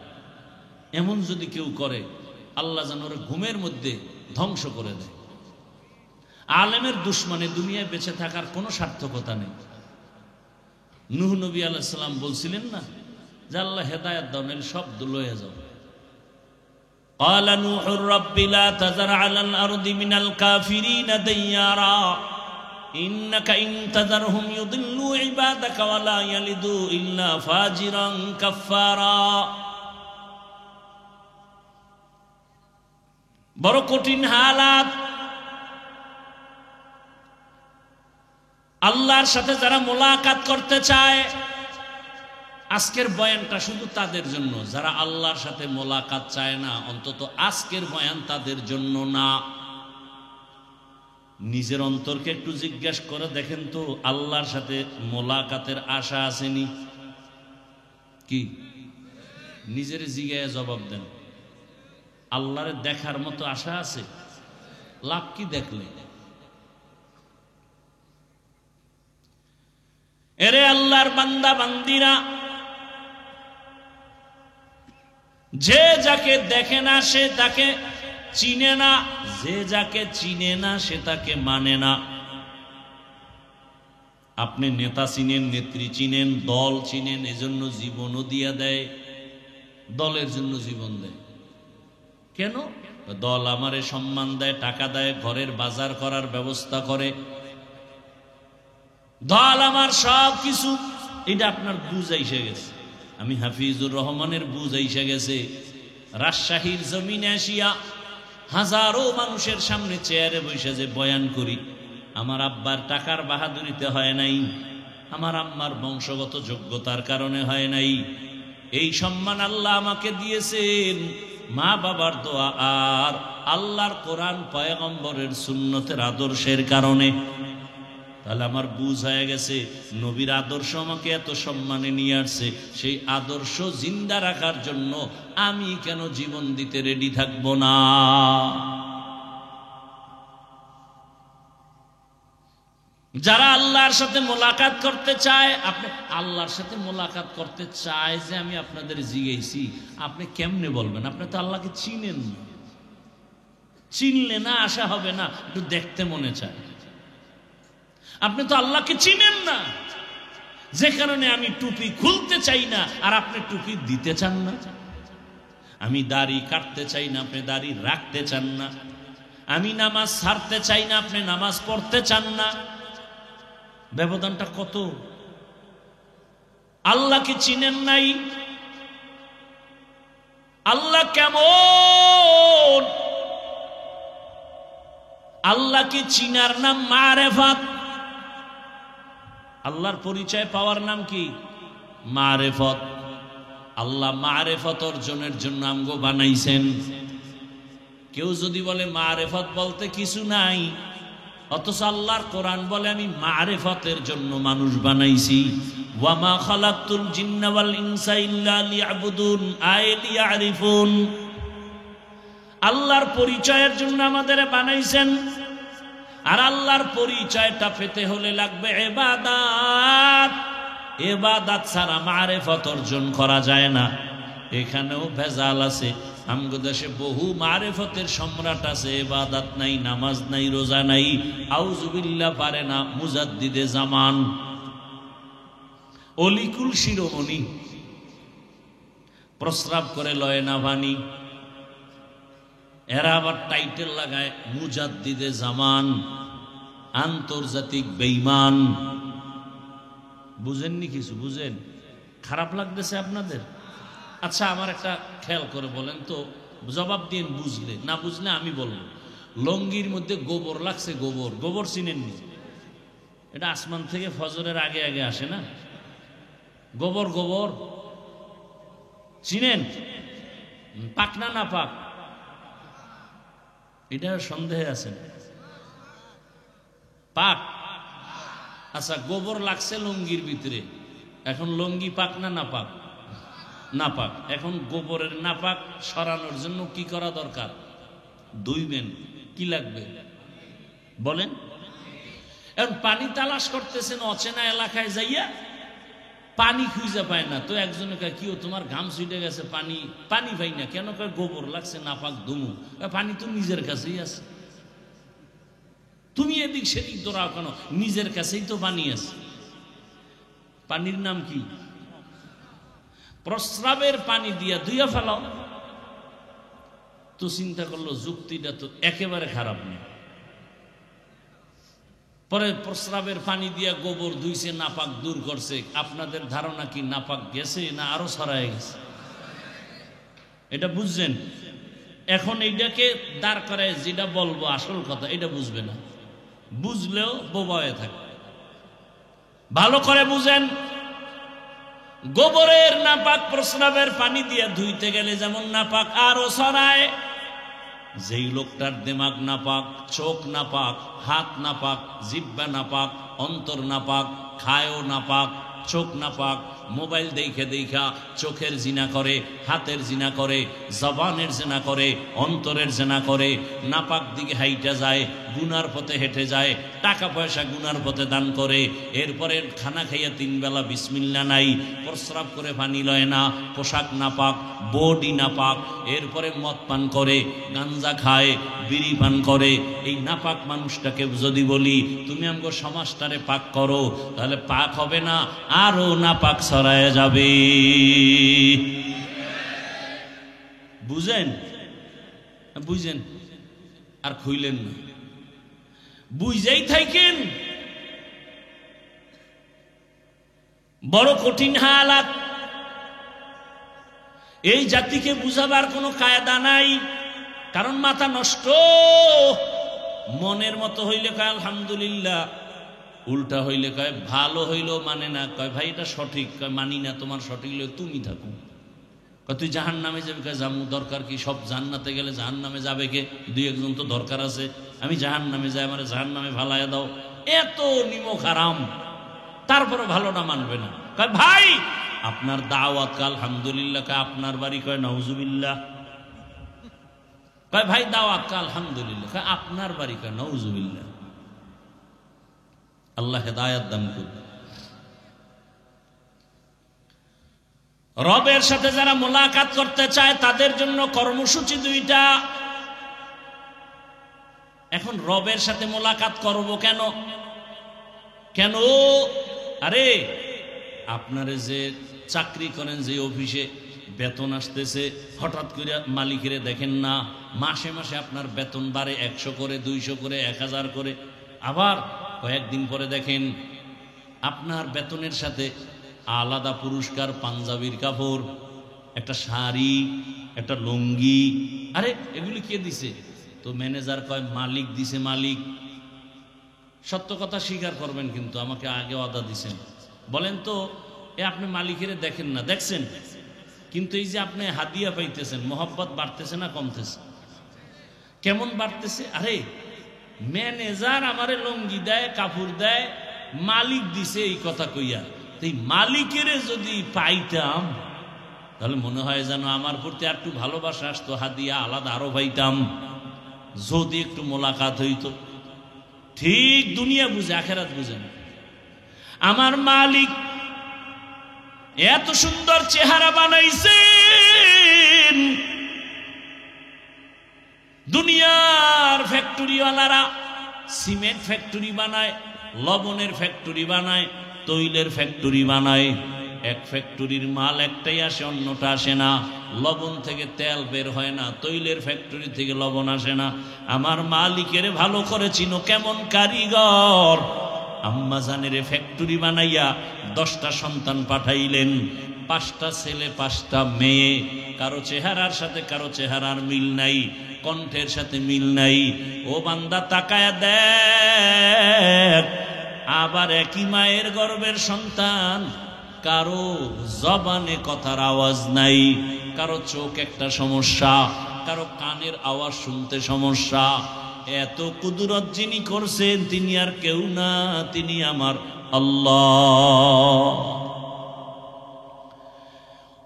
এমন যদি কেউ করে, আল্লাহ যেন ওর ঘুমের মধ্যে ধ্বংস করে দেয়। আলেমের দুশমনে দুনিয়ায় বেঁচে থাকার কোনো সার্থকতা নেই। নূহ নবী আলাইহিস সালাম বলছিলেন না যে আল্লাহ হেদায়েত দাও, নাহলে সব লয়ে যাও। ক্বালা নূহুর রাব্বি লা তাযার আলাল আরদি মিনাল কাফিরিনা দাইয়ারা ইন্নাকা ইন তাযারহুম ইউদিল্লু ইবাদাকা ওয়া লা ইয়ালিদু ইল্লা ফাজিরান কাফফারা। বড় কঠিন হালাত। আল্লাহর সাথে যারা মোলাকাত করতে চায়, আজকের বয়ানটা শুধু তাদের জন্য। যারা আল্লাহর সাথে মোলাকাত চায় না, অন্তত আজকের বয়ান তাদের জন্য না। নিজের অন্তরকে একটু জিজ্ঞাসা করে দেখেন তো, আল্লাহর সাথে মোলাকাতের আশা আসেনি কি? নিজের জিজ্ঞাসা জবাব দেন। আল্লাহরে দেখার মতো আশা আছে? লাভ কি দেখলে? এরে আল্লাহর বান্দা বান্দিরা, যে যাকে দেখে না সে তাকে চিনে না, যে যাকে চিনে না সে তাকে মানে না। আপনি নেতা চিনেন, নেত্রী চিনেন, দল চিনেন, এজন্য জীবনও দিয়া দেয়, দলের জন্য জীবন দেয়। কেন? দল আমারে সম্মান দেয়, টাকা দেয়, ঘরের বাজার করার ব্যবস্থা করে, দল আমার সব কিছু। এটা আপনার বুঝ আইসে গেছে। আমি হাফিজুর রহমানের বুঝ আইসে গেছে। রাজশাহীর জমিনে আসিয়া হাজারো মানুষের সামনে চেয়ারে বসে যে বয়ান করি, আমার আব্বার টাকার বাহাদুরিতে হয় নাই, আমার আম্মার বংশগত যোগ্যতার কারণে হয় নাই। এই সম্মান আল্লাহ আমাকে দিয়েছেন মা বাবার দোয়া আর আল্লাহর কোরআন পয়গম্বরের সুন্নতের আদর্শের কারণে। তাহলে আমার বুঝ হয়ে গেছে নবীর আদর্শ আমাকে এত সম্মানে নিয়ে আসছে, সেই আদর্শ জিন্দা রাখার জন্য আমি কেন জীবন দিতে রেডি থাকবো না? যারা আল্লাহর সাথে মোলাকাত করতে চায়, আপনি আল্লাহর সাথে মোলাকাত করতে চায় যে আমি আপনাদের জিজ্ঞেসি, আপনি কেমনে বলবেন? আপনি তো আল্লাহকে চিনেন না, চিনলে না আশা হবে না, একটু দেখতে মনে চায়। আপনি তো আল্লাহকে চিনেন না, যে কারণে আমি টুপি খুলতে চাই না আর আপনি টুপি দিতে চান না। আমি দাড়ি কাটতে চাই না, আপনি দাড়ি রাখতে চান না। আমি নামাজ ছাড়তে চাই না, আপনি নামাজ পড়তে চান না। ব্যবধানটা কত! আল্লাহকে চিনেন নাই। আল্লাহ কেমন? আল্লাহকে চিনার নাম মারেফাত। আল্লাহর পরিচয় পাওয়ার নাম কি? মারেফত। আল্লাহ মারেফত অর্জনের জন্য আমগো বানাইছেন। কেউ যদি বলে মারেফত বলতে কিছু নাই, অথচ আল্লাহর কোরআন বলে আমি মারেফতের জন্য মানুষ বানাইছি। ওয়ামা খালাকতুল জিন্না ওয়াল ইনসা ইল্লা লিয়াবুদুন আই লিয়ারিফুন। আল্লাহর পরিচয়ের জন্য আমাদের বানাইছেন, আর আল্লাহর পরিচয়টা পেতে হলে লাগবে ইবাদত। ইবাদত ছাড়া মারেফত অর্জন করা যায় না। এখানেও ভেজাল আছে। আমগো দেশে বহু মারেফতের সম্রাট আছে, ইবাদত নাই, নামাজ নাই, রোজা নাই, আউযুবিল্লাহ পারে না, মুজাদ্দিদে জামান, অলিকুল শিরোমণি, প্রস্রাব করে লয় না পানি। এরা আবার টাইটেল লাগায় মুজাদ্দিদে জামান, আন্তর্জাতিক বেঈমান। বুঝেননি কিছু? বুঝেন? খারাপ লাগতেছে আপনাদের? আচ্ছা, আমার একটা খেয়াল করে বলেন তো, জবাব দিন বুঝলে, না বুঝলে আমি বলবো। লঙ্গির মধ্যে গোবর লাগছে। গোবর, গোবর চিনেননি? এটা আসমান থেকে ফজরের আগে আগে আসে না? গোবর, গোবর চিনেন? পাক না না পাক? এটা সন্দেহে আছেন? পাক। আচ্ছা, গোবর লাগছে লঙ্গির ভিতরে, এখন লঙ্গি পাক না না পাক? না পাক। এখন গোবরের নাপাক সরানোর জন্য কি করা দরকার? ধুইবেন। কি লাগবে বলেন? এখন পানি তালাশ করতেছেন অচেনা এলাকায় যাইয়া, পানি খুঁজে পায় না। তো একজনে কয়, কি তোমার ঘাম ছুটে গেছে, পানি পানি পাই না কেন? কয় গোবর লাগছে, নাপাক ধুমু। পানি তো নিজের কাছেই আছে, তুমি এদিক সেদিক দৌড়াও কেন? নিজের কাছেই তো পানি আছে। পানির নাম কি? প্রস্রাবের পানি দিয়া ধুইয়া ফেলাও। তো চিন্তা করলো যুক্তিটা তো একেবারে খারাপ নেই। পরে প্রস্রাবের পানি দিয়া গোবর ধুইছে, নাপাক দূর করছে। আপনাদের ধারণা কি নাপাক গেছে না আরো ছড়ায় গেছে? এটা বুঝছেন? এখন এইটাকে দাঁড় করায় যেটা বলবো আসল কথা, এটা বুঝবে না। বুঝলেও বোবা হয়ে থাকে। ভালো করে বুঝেন। গোবরের নাপাক প্রস্রাবের পানি দিয়ে ধুইতে গেলে যেমন নাপাক আরো ছড়ায়। যেই লোকটার দিমাগ নাপাক, চোখ নাপাক, হাত নাপাক, জিহ্বা নাপাক, অন্তর নাপাক, খায়ও নাপাক, চোখ নাপাক, মোবাইল দেখে দেখা চোখের জিনা করে, হাতের জিনা করে, জবানের জিনা করে, অন্তরের জিনা করে, নাপাক দিকে হাইটা যায়, গুনার পথে হেঁটে যায়, টাকা পয়সা গুনার পথে দান করে, এরপরে খানা খাইয়া 3 বেলা বিসমিল্লাহ নাই, প্রস্রাব করে পানি লয় না, পোশাক নাপাক, বডি নাপাক, এরপরে মদ পান করে, গাঞ্জা খায়, বিড়ি পান করে। এই নাপাক মানুষটাকে যদি বলি তুমি আমগো সমাজটারে পাক করো, তাহলে পাক হবে না, আরো নাপাক ছড়ায় যাবে। বুঝেন? বুঝেন? আর খুইলেন না, বুঝেই থাকেন। বড় কঠিন হালাত। এই জাতিকে বুঝাবার কোনো কায়দা নাই, কারণ মাথা নষ্ট। মনের মতো হইলে কয় আলহামদুলিল্লাহ, উল্টা হইলে কয় ভালো হইলেও মানে না, কয় ভাই এটা সঠিক, কয় মানি না, তোমার সঠিক হইলে তুমি থাকো। কয় তুই জাহান নামে যাবি, কয় জামু, দরকার কি? সব জান্নাতে গেলে জাহান নামে যাবে কে? 2-1 জন তো দরকার আছে। আমি জাহান নামে যাই, আমার জাহান নামে ভালাইয়া দাও। এত নিমক হারাম, তারপরে ভালো না মানবে না। কয় ভাই আপনার দাওয়াত আলহামদুলিল্লাহ, আপনার বাড়ি, কয় নাউজুবিল্লাহ। কয় ভাই দাওয়াত আলহামদুলিল্লাহ, কয় আপনার বাড়ি, কয় নাউজুবিল্লাহ। আল্লাহ হেদায়েত দান করুন। রবের সাথে যারা মোলাকাত করতে চায় তাদের জন্য কর্মসূচি দুইটা। এখন রবের সাথে মোলাকাত করব কেন? কেন? আরে আপনারে যে চাকরি করেন, যে অফিসে বেতন আসতেছে, হঠাৎ করে মালিকেরে দেখেন না মাসে মাসে আপনার বেতন বাড়ে 100 করে, 200 করে, 1000 করে। আবার কয়েকদিন পরে দেখেন আপনার বেতনের সাথে আলাদা পুরস্কার, পাঞ্জাবির কাপড়, একটা শাড়ি, একটা লুঙ্গি। আরে এগুলি কে দিছে? তো ম্যানেজার কয় মালিক দিছে। মালিক সত্য কথা স্বীকার করবেন, কিন্তু আমাকে আগে ওয়াদা দিছেন। বলেন তো আপনি মালিকের দেখেন না, দেখছেন, কিন্তু এই যে আপনি হাদিয়া পাইতেছেন, মোহাব্বত বাড়তেছে না কমতেছে? কেমন বাড়তেছে? আরে ম্যানেজার আমারে লুঙ্গি দেয়, কাপড় দেয়, মালিক দিছে এই কথা কইয়া। এই মালিকের যদি পাইতাম তাহলে মনে হয় যেন আমার প্রতি একটু ভালোবাসা আসতো, হাদিয়া আলাদা আরো পাইতাম, যদি একটু মোলাকাত হইতো। ঠিক দুনিয়া বুঝে, আখেরাত বুঝে না। আমার মালিক এত সুন্দর চেহারা বানাইছেন, দুনিয়ার ফ্যাক্টরিওয়ালারা সিমেন্ট ফ্যাক্টরি বানায়, লবণের ফ্যাক্টরি বানায়, তৈলের ফ্যাক্টরি বানায়। এক ফ্যাক্টরির মাল একটাই আসে, অন্যটা আসে না। লবণ থেকে তেল বের হয় না, তৈলের ফ্যাক্টরি থেকে লবণ আসে না। আমার মালিকের ভালো করে চিনো, কেমন কারিগর। আম্মা জানের ফ্যাক্টরি বানাইয়া 10টা সন্তান পাঠাইলেন, 5টা ছেলে 5টা মেয়ে। কারো চেহারার সাথে কারো চেহারার মিল নাই, কণ্ঠের সাথে মিল নাই। ও বান্দা তাকায়া দেখ, আবার একই মায়ের গর্ভের সন্তান, কারো জবানে কথার আওয়াজ নাই, কারো চোখ একটা সমস্যা, কারো কানের আওয়াজ শুনতে সমস্যা। এত কুদরত যিনি করছেন তিনি আর কেউ না, তিনি আমার আল্লাহ।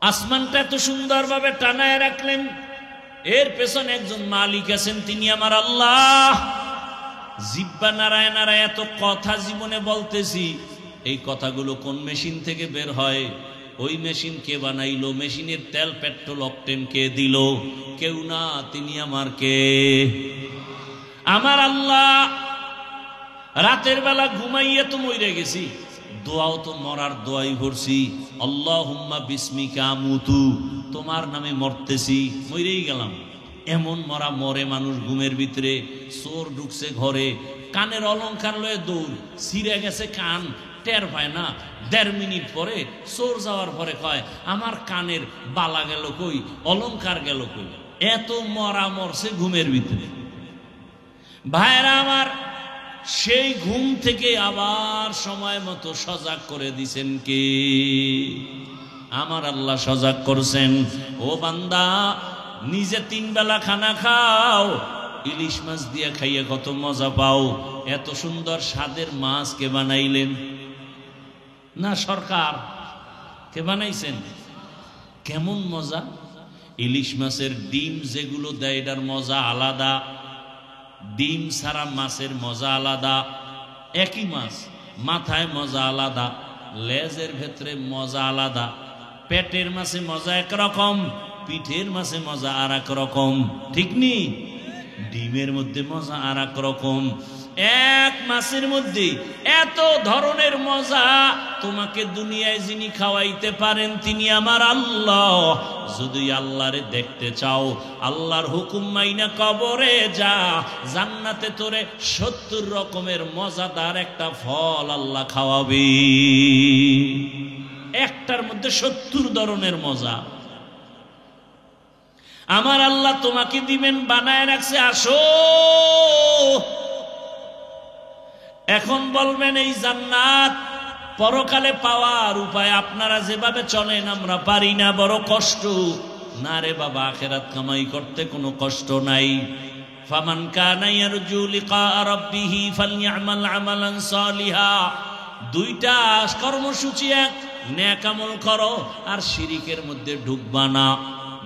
আসমানটা এত সুন্দরভাবে টানায় রাখলেন, এর পেছনে একজন মালিক আছেন, তিনি আমার আল্লাহ। জিহ্বা নাড়ায় নাড়ায় এত কথা জীবনে বলতেছি, এই কথাগুলো কোন মেশিন থেকে বের হয়? ওই মেশিন কে বানাইলো? মেশিনের তেল, পেট্রোল, অকটেন কে দিল? কেউ না, তিনি আমার কে? আমার আল্লাহ। রাতের বেলা ঘুমাইয়া তো মরে গেছি, দোয়াও তো মরার দোয়াই ভরছি, আল্লাহুম্মা বিসমিকা আমুতু, তোমার নামে মরতেছি, মরেই গেলাম। এমন মরা মরে মানুষ ঘুমের ভিতরে। চোর ঢুকছে ঘরে, কানের অলংকার লয়ে দৌড়, ছিঁড়ে গেছে কান, টের পায় না। 1.5 মিনিট পরে চোর যাওয়ার পরে কয় আমার কানের বালা গেল কই, অলংকার গেল কই। এত মরা মরছে ঘুমের ভিতরে। ভাইরা আমার, সেই ঘুম থেকে আবার সময় মতো সজাগ করে দিছেন কে? আমার আল্লাহ সজাগ করছেন। ও বান্দা, নিজে 3 বেলা খানা খাও, ইলিশ মাছ দিয়ে খাইয়ে কত মজা পাও। এত সুন্দর স্বাদের মাছ কে বানাইলেন? না সরকার? কে বানাইছেন? কেমন মজা! ইলিশ মাছের ডিম যেগুলো দেয়, এটার মজা আলাদা। ডিম ছাড়া মাছের মজা আলাদা। একই মাছ, মাথায় মজা আলাদা, লেজের ভেতরে মজা আলাদা। পেটের মাছে মজা একরকম, পিঠের মাছে মজা আর এক রকম, ঠিক নি? ডিমের মধ্যে মজা আর এক রকম। এক মাছের মধ্যে এত ধরনের মজা। তোমাকে দুনিয়ায় যিনি খাওয়াইতে পারেন তিনি আমার আল্লাহ। যদি আল্লাহরে দেখতে চাও, আল্লাহর হুকুম মাইনা কবরে যা, জান্নাতে তোরে 70 রকমের মজাদার একটা ফল আল্লাহ খাওয়াবে। একটার মধ্যে 70 ধরনের মজা আমার আল্লাহ তোমাকে দিবেন, বানায় রাখছে। আসো, এখন বলবেন এই জান্নাত পরকালে পাওয়ার উপায় আপনারা যেভাবে চলেন আমরা পারি না, বড় কষ্ট। না রে বাবা, আখেরাত কামাই করতে কোনো কষ্ট নাই। ফামান কানা ইয়ারজু লিকা রাব্বিহি ফালইআমাল আমালান সালিহা। দুইটা কর্মসূচি, এক নেক আমল করো আর শিরিকের মধ্যে ঢুকবা না।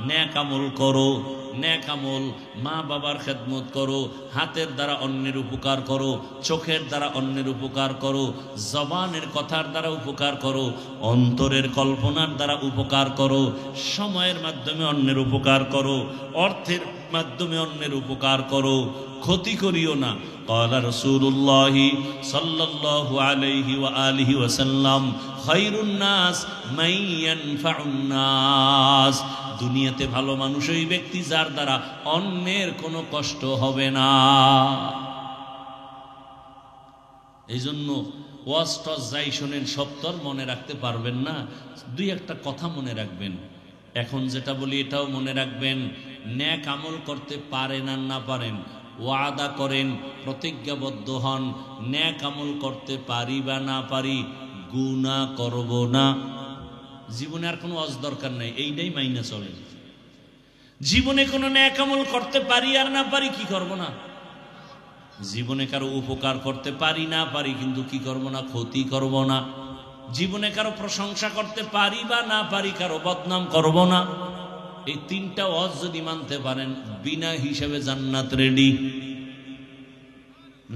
নেক আমল করো, নেক আমল মা বাবার খেদমত করো, হাতের দ্বারা অন্যের উপকার করো, চোখের দ্বারা অন্যের উপকার করো, জবানের কথার দ্বারা উপকার করো, অন্তরের কল্পনার দ্বারা উপকার করো, সময়ের মাধ্যমে অন্যের উপকার করো, অর্থের মাধ্যমে অন্যের উপকার করো, ক্ষতি করিও না। قال رسول الله صلى الله عليه وآله وسلم خير الناس من ينفع الناس। দুনিয়াতে ভালো মানুষ ওই ব্যক্তি যার দ্বারা অন্যের কোনো কষ্ট হবে না। এই জন্য ওয়াজ টস যাই শোনেন সত্তর মনে রাখতে পারবেন না, দুই একটা কথা মনে রাখবেন। এখন যেটা বলি এটাও মনে রাখবেন, নেক আমল করতে পারেন আর না পারেন, ওয়াদা করেন, প্রতিজ্ঞাবদ্ধ হন, নেক আমল করতে পারি বা না পারি, গুনাহ করব না। জীবনে আর কোনো ওয়াজ দরকার নাই, এইটাই মাইনে চলেন। জীবনে কোনো নেক আমল করতে পারি আর না পারি, কি করব না। জীবনে কারো উপকার করতে পারি না পারি, কিন্তু কি করব না, ক্ষতি করব না। জীবনে কারো প্রশংসা করতে পারি বা না পারি, কারো বদনাম করব না। এই তিনটা ওয়াজ যদি মানতে পারেন, বিনা হিসাবে জান্নাত রেডি।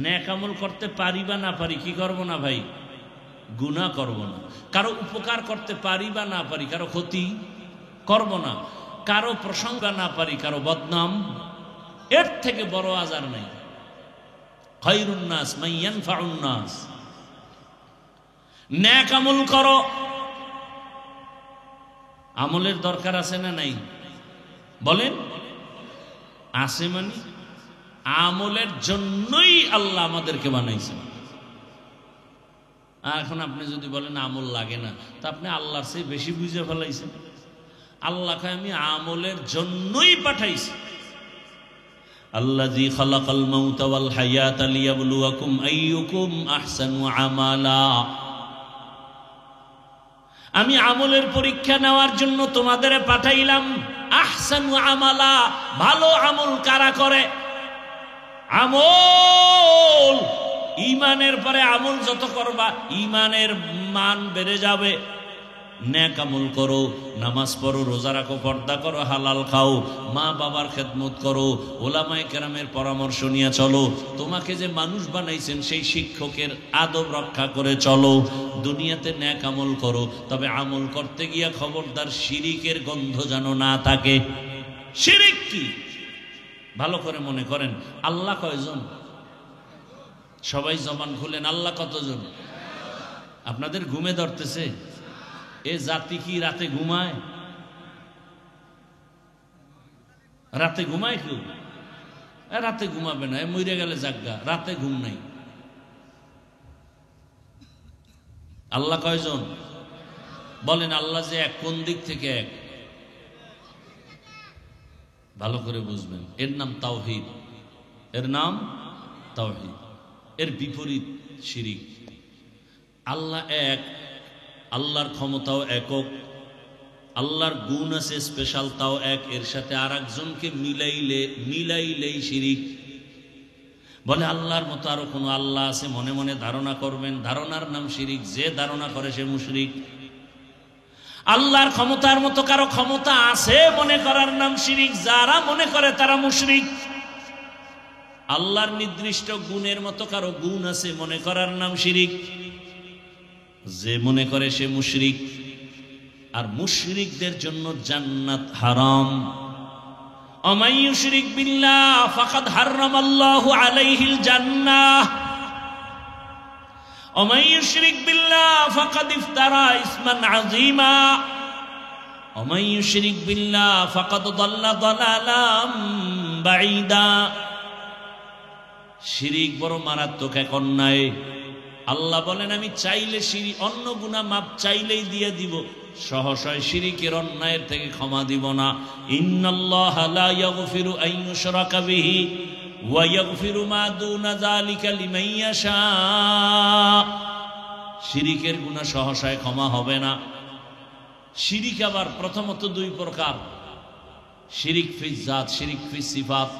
নেক আমল করতে পারি বা না পারি, কি করব না ভাই, গুনাহ করব না। কারো উপকার করতে পারি বা না পারি, কারো ক্ষতি করব না। কারো প্রশংসা না পারি, কারো বদনাম, এর থেকে বড় আজার নাই। খায়রুন নাস মান ইয়ানফাউন নাস। নেক আমল করো। আমলের দরকার আছে না নাই বলেন? আছে। মানে আমলের জন্যই আল্লাহ আমাদেরকে বানাইছেন। এখন আপনি যদি বলেন আমল লাগে না, তা আপনি আল্লাহর চেয়ে বেশি বুঝে ফেলাইছেন। আল্লাহকে আমি আমলের জন্যই পাঠাইছি। আল্লাযী খালাকাল মাউতা ওয়াল হায়াতা লিয়াবলুয়াকুম আইয়ুকুম আহসানু আমালা। আমি আমলের পরীক্ষা নেওয়ার জন্য তোমাদের পাঠাইলাম। আহসানু আমালা, ভালো আমল কারা করে। আমল, ঈমানের পরে আমল যত করবা ঈমানের মান বেড়ে যাবে। নেক আমল করো, নামাজ পড়ো, রোজা রাখো, পর্দা করো, হালাল খাও, মা বাবার খেদমত করো, ওলামায়ে কেরামের পরামর্শ নিয়ে চলো। তোমাকে যে মানুষ বানাইছেন সেই শিক্ষকের আদব রক্ষা করে চলো। দুনিয়াতে নেক আমল করো, তবে আমল করতে গিয়া খবরদার শিরিকের গন্ধ যেন না থাকে। শিরিক কি ভালো করে মনে করেন। আল্লাহ কয়জন? সবাই জবান খুলেন, আল্লাহ কতজন? আপনাদের ঘুমে ধরতেছে? এ জাতি কি রাতে ঘুমায়? রাতে ঘুমায় কেউ? রাতে ঘুমাবে না, মরে গেলে জাগা, রাতে ঘুম নাই। আল্লাহ কয়জন বলেন? আল্লাহ যে এক, কোন দিক থেকে এক? ভালো করে বুঝবেন। এর নাম তাওহীদ, এর নাম তাওহীদ। এর বিপরীত শিরিক। আল্লাহ এক, আল্লাহর ক্ষমতাও একক, আল্লাহর গুণ আছে স্পেশাল, তাও এক। এর সাথে আর একজনকে মিলাইলেই শিরিক। বলে আল্লাহর মতো আরো কোনো আল্লাহ আছে, মনে মনে ধারণা করবেন, ধারণার নাম শিরিক। যে ধারণা করে সে মুশরিক। আল্লাহর ক্ষমতার মতো কারো ক্ষমতা আছে মনে করার নাম শিরিক। যারা মনে করে তারা মুশরিক। আল্লাহর নির্দিষ্ট গুণের মতো কারো গুণ আছে মনে করার নাম শিরিক। যে মনে করে সে মুশরিক। আর মুশরিকদের জন্য জান্নাত হারাম। ওমাই ইউশরিক বিল্লাহ ফাকাদ হারামাল্লাহু আলাইহিল জান্নাহ। ওমাই ইউশরিক বিল্লাহ ফাকাদ ইফতারা ইসমান আযীমা। ওমাই ইউশরিক বিল্লাহ ফাকাদ দাল্লা দালালাম বাঈদা। শিরিক বড় মারাত্মক এক অন্যায়। আল্লাহ বলেন আমি চাইলে শিরিক, অন্য গুনাহ মাপ চাইলেই দিয়ে দিব, সহসায় শিরিকের অন্যায়ের থেকে ক্ষমা দিব না। ইন্নাল্লাহা লা ইয়াগফিরু আন ইউশরাকা বিহি ওয়া ইয়াগফিরু মা দুনা যালিকা লিমান ইয়াশা। শিরিকের গুনাহ সহসায় ক্ষমা হবে না। শিরিক আবার প্রথমত দুই প্রকার। শিরিক ফি জাত, শিরিক ফি সিফাত।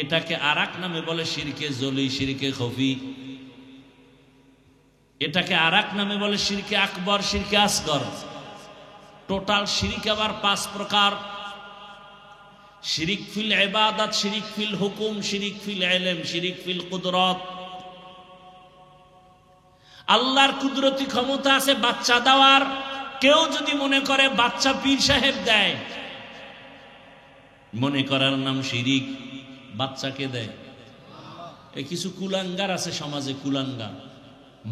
এটাকে আরেক নামে বলে শিরকে জলি, শিরকে খফি। এটাকে আরেক নামে বলে শিরকে আকবর, শিরকে আসগর। টোটাল শিরিক আবার 5 প্রকার। শিরিক ফিল ইবাদত, শিরিক ফিল হুকুম, শিরিক ফিল ইলম, শিরিক ফিল কুদরত। আল্লাহর কুদরতি ক্ষমতা আছে বাচ্চা দেওয়ার। কেউ যদি মনে করে বাচ্চা পীর সাহেব দেয়, মনে করার নাম শিরিক। বাচ্চাকে দেয়। এই কিছু কুলাঙ্গার আছে সমাজে, কুলাঙ্গার।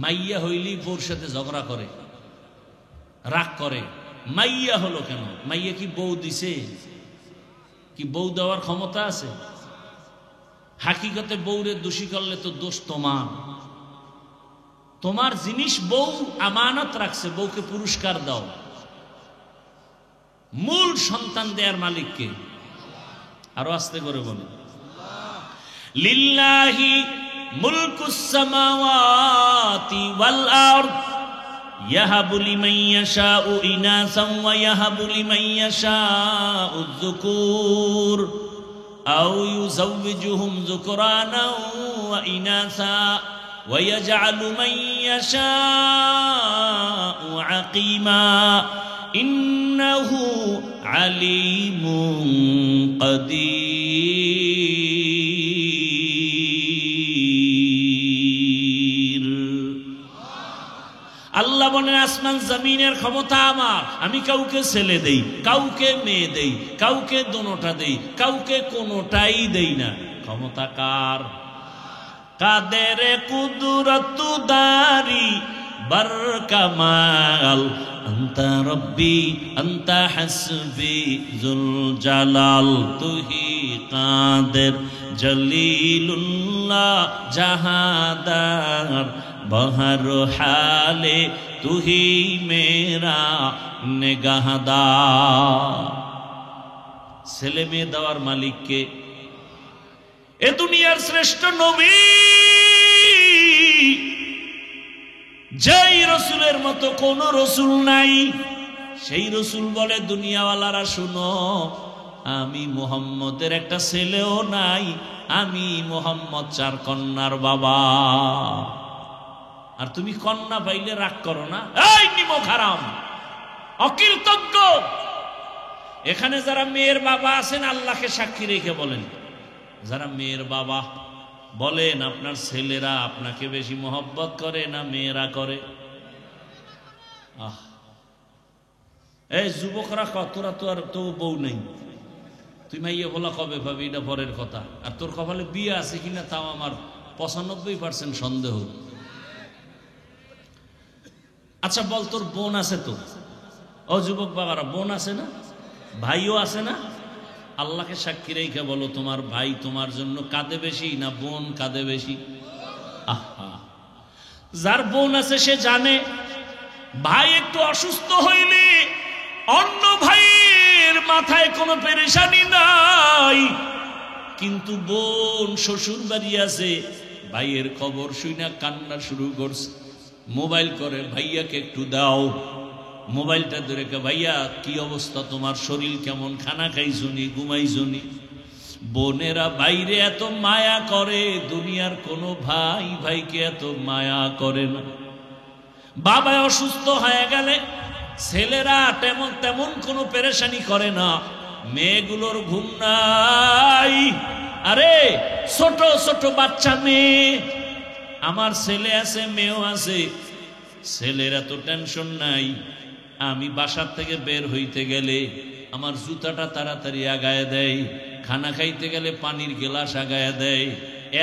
মাইয়া হইলি বউর সাথে ঝগড়া করে, রাগ করে। মাইয়া হলো কেন? মাইয়া কি বউ দিছে? কি বউ দেওয়ার ক্ষমতা আছে? হাকিকতে বউরে দোষী করলে তো দোষ তোমার। তোমার জিনিস বউ আমানত রাখছে, বউকে পুরস্কার দাও। মূল সন্তান দেয়ার মালিককে। আরো আস্তে করে বলো, লিল্লাহি মুলকুস সামাওয়াতি ওয়াল আরদ ইয়াহাবু লিমান ইয়াশাউ ইনাসান ওয়া ইয়াহাবু লিমান ইয়াশাউ যুকুর আও ইউযাওয়িজুহুম যুকরানা ওয়া ইনাসা ওয়া ইয়াজআলু মান ইয়াশাউ আকিমা ইন্নাহু আলিমুন কাদির। আল্লাহ বলেন আসমান জমিনের ক্ষমতা আমার। আমি কাউকে ছেলে দেই, কাউকে মেয়ে দেই, কাউকে দোনোটা দেই, কাউকে কোনোটাই দেই না। ক্ষমতা কার? কাদের কুদরত দারি বার কামাল আন্তা রব্বি আন্তা হাসবি জুল জালাল। তুহি কাদের জলিলুল্লাহ জাহাদার বহর হালে তুহি মেরা নেগাহদার। ছেলে মেয়ে দেওয়ার মালিককে। এ দুনিয়ার শ্রেষ্ঠ নবী যেই রসুলের মতো কোন রসুল নাই। সেই রসুল বলে দুনিয়াওয়ালারা শুনো, আমি মুহাম্মদের একটা ছেলেও নাই, আমি মুহাম্মদ 4 কন্যার বাবা। আর তুমি কন্যা পাইলে রাগ করো না? এই নিমক হারাম, অকৃতজ্ঞ। এখানে যারা মেয়ের বাবা আছেন আল্লাহকে সাক্ষী রেখে বলেন, যারা মেয়ের বাবা, বলেন আপনার ছেলেরা আপনাকে বেশি মহব্বত করে না মেয়েরা করে? এই যুবকরা কতরা তো আর তো বউ নেই, তুই মাইয়া বলা কবে পাবি? এটা পরের কথা। আর তোর কপালে বিয়ে আছে কিনা তাও আমার 95% সন্দেহ। আচ্ছা বল, তোর বোন আছে তো? ও যুবক বাবারা, বোন আছে না? ভাইও আছে না? আল্লাহকে সাক্ষী রেখে বলো, তোমার ভাই তোমার জন্য কাঁদে বেশি না বোন কাঁদে বেশি? আহা, যার বোন আছে সে জানে ভাই একটু অসুস্থ হইলে অন্য ভাইয়ের মাথায় কোনো পেরেশানি নাই, কিন্তু বোন শ্বশুর বাড়ি আছে, ভাইয়ের খবর শুনে কান্না শুরু করছে। মোবাইল করে, ভাইয়াকে একটু দাও। মোবাইলটা ধরে, ভাইয়া কি অবস্থা তোমার, শরীর কেমন, খানা খাইছুনি, ঘুমাইছুনি? বোনেরা বাইরে এত মায়া করে, দুনিয়ার কোনো ভাই ভাইকে এত মায়া করে না। বাবা অসুস্থ হয়ে গেলে ছেলেরা তেমন তেমন কোনো পেরেশানি করে না, মেয়েগুলোর ঘুম নাই। আরে ছোট ছোট বাচ্চা মেয়ে, আমার ছেলে আছে মেয়েও আছে, ছেলের এত টেনশন নাই। আমি বাসার থেকে বের হইতে গেলে আমার জুতাটা তাড়াতাড়ি আগায় দেয়, খানা খাইতে গেলে পানির গ্লাস আগায় দেয়,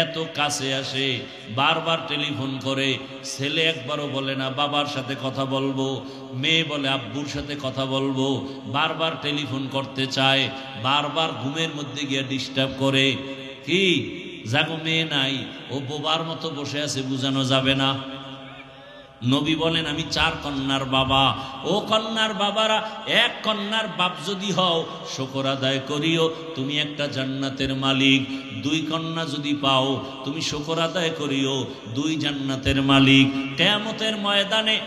এত কাছে আসে, বারবার টেলিফোন করে। ছেলে একবারও বলে না বাবার সাথে কথা বলবো, মেয়ে বলে আব্বুর সাথে কথা বলবো, বারবার টেলিফোন করতে চায়, বারবার ঘুমের মধ্যে গিয়ে ডিস্টার্ব করে। কি জাগো মেয়ে নাই, ও বোবার মতো বসে আছে, বুঝানো যাবে না। নবী বলেন আমি 4 কন্যার বাবা। ও কন্যার বাবারা, 1 কন্যার বাপ যদি হও শুকর আদায় করিও, তুমি একটা জান্নাতের মালিক। 2 কন্যা যদি পাও তুমি শুকর আদায় করিও, 2 জান্নাতের মালিক। কিয়ামতের ময়দানে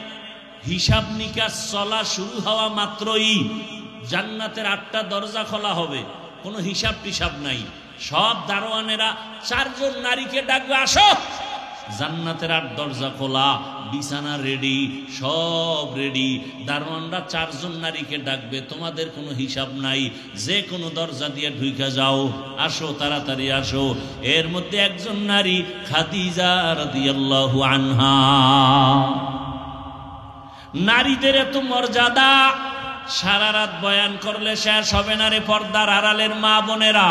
হিসাব নিকাশ চলা শুরু হওয়া মাত্রই জান্নাতের 8টা দরজা খোলা হবে, কোনো হিসাব টিসাব নাই। সব দারোয়ানেরা 4 জন নারীকে ডাকবে, আসো, জান্নাতের 8 দরজা খোলা, বিছানা রেডি, সব রেডি। দারোয়ানরা 4 জন নারীকে ডাকবে, তোমাদের কোনো হিসাব নাই, যে কোনো দরজা দিয়ে ঢুকে যাও, আসো, তাড়াতাড়ি আসো। এর মধ্যে একজন নারী খাদিজা রাদিয়াল্লাহু আনহা। নারীদের এত মর্যাদা, সারা রাত বয়ান করলে শেষ হবে না রে পর্দার আড়ালের মা বোনেরা।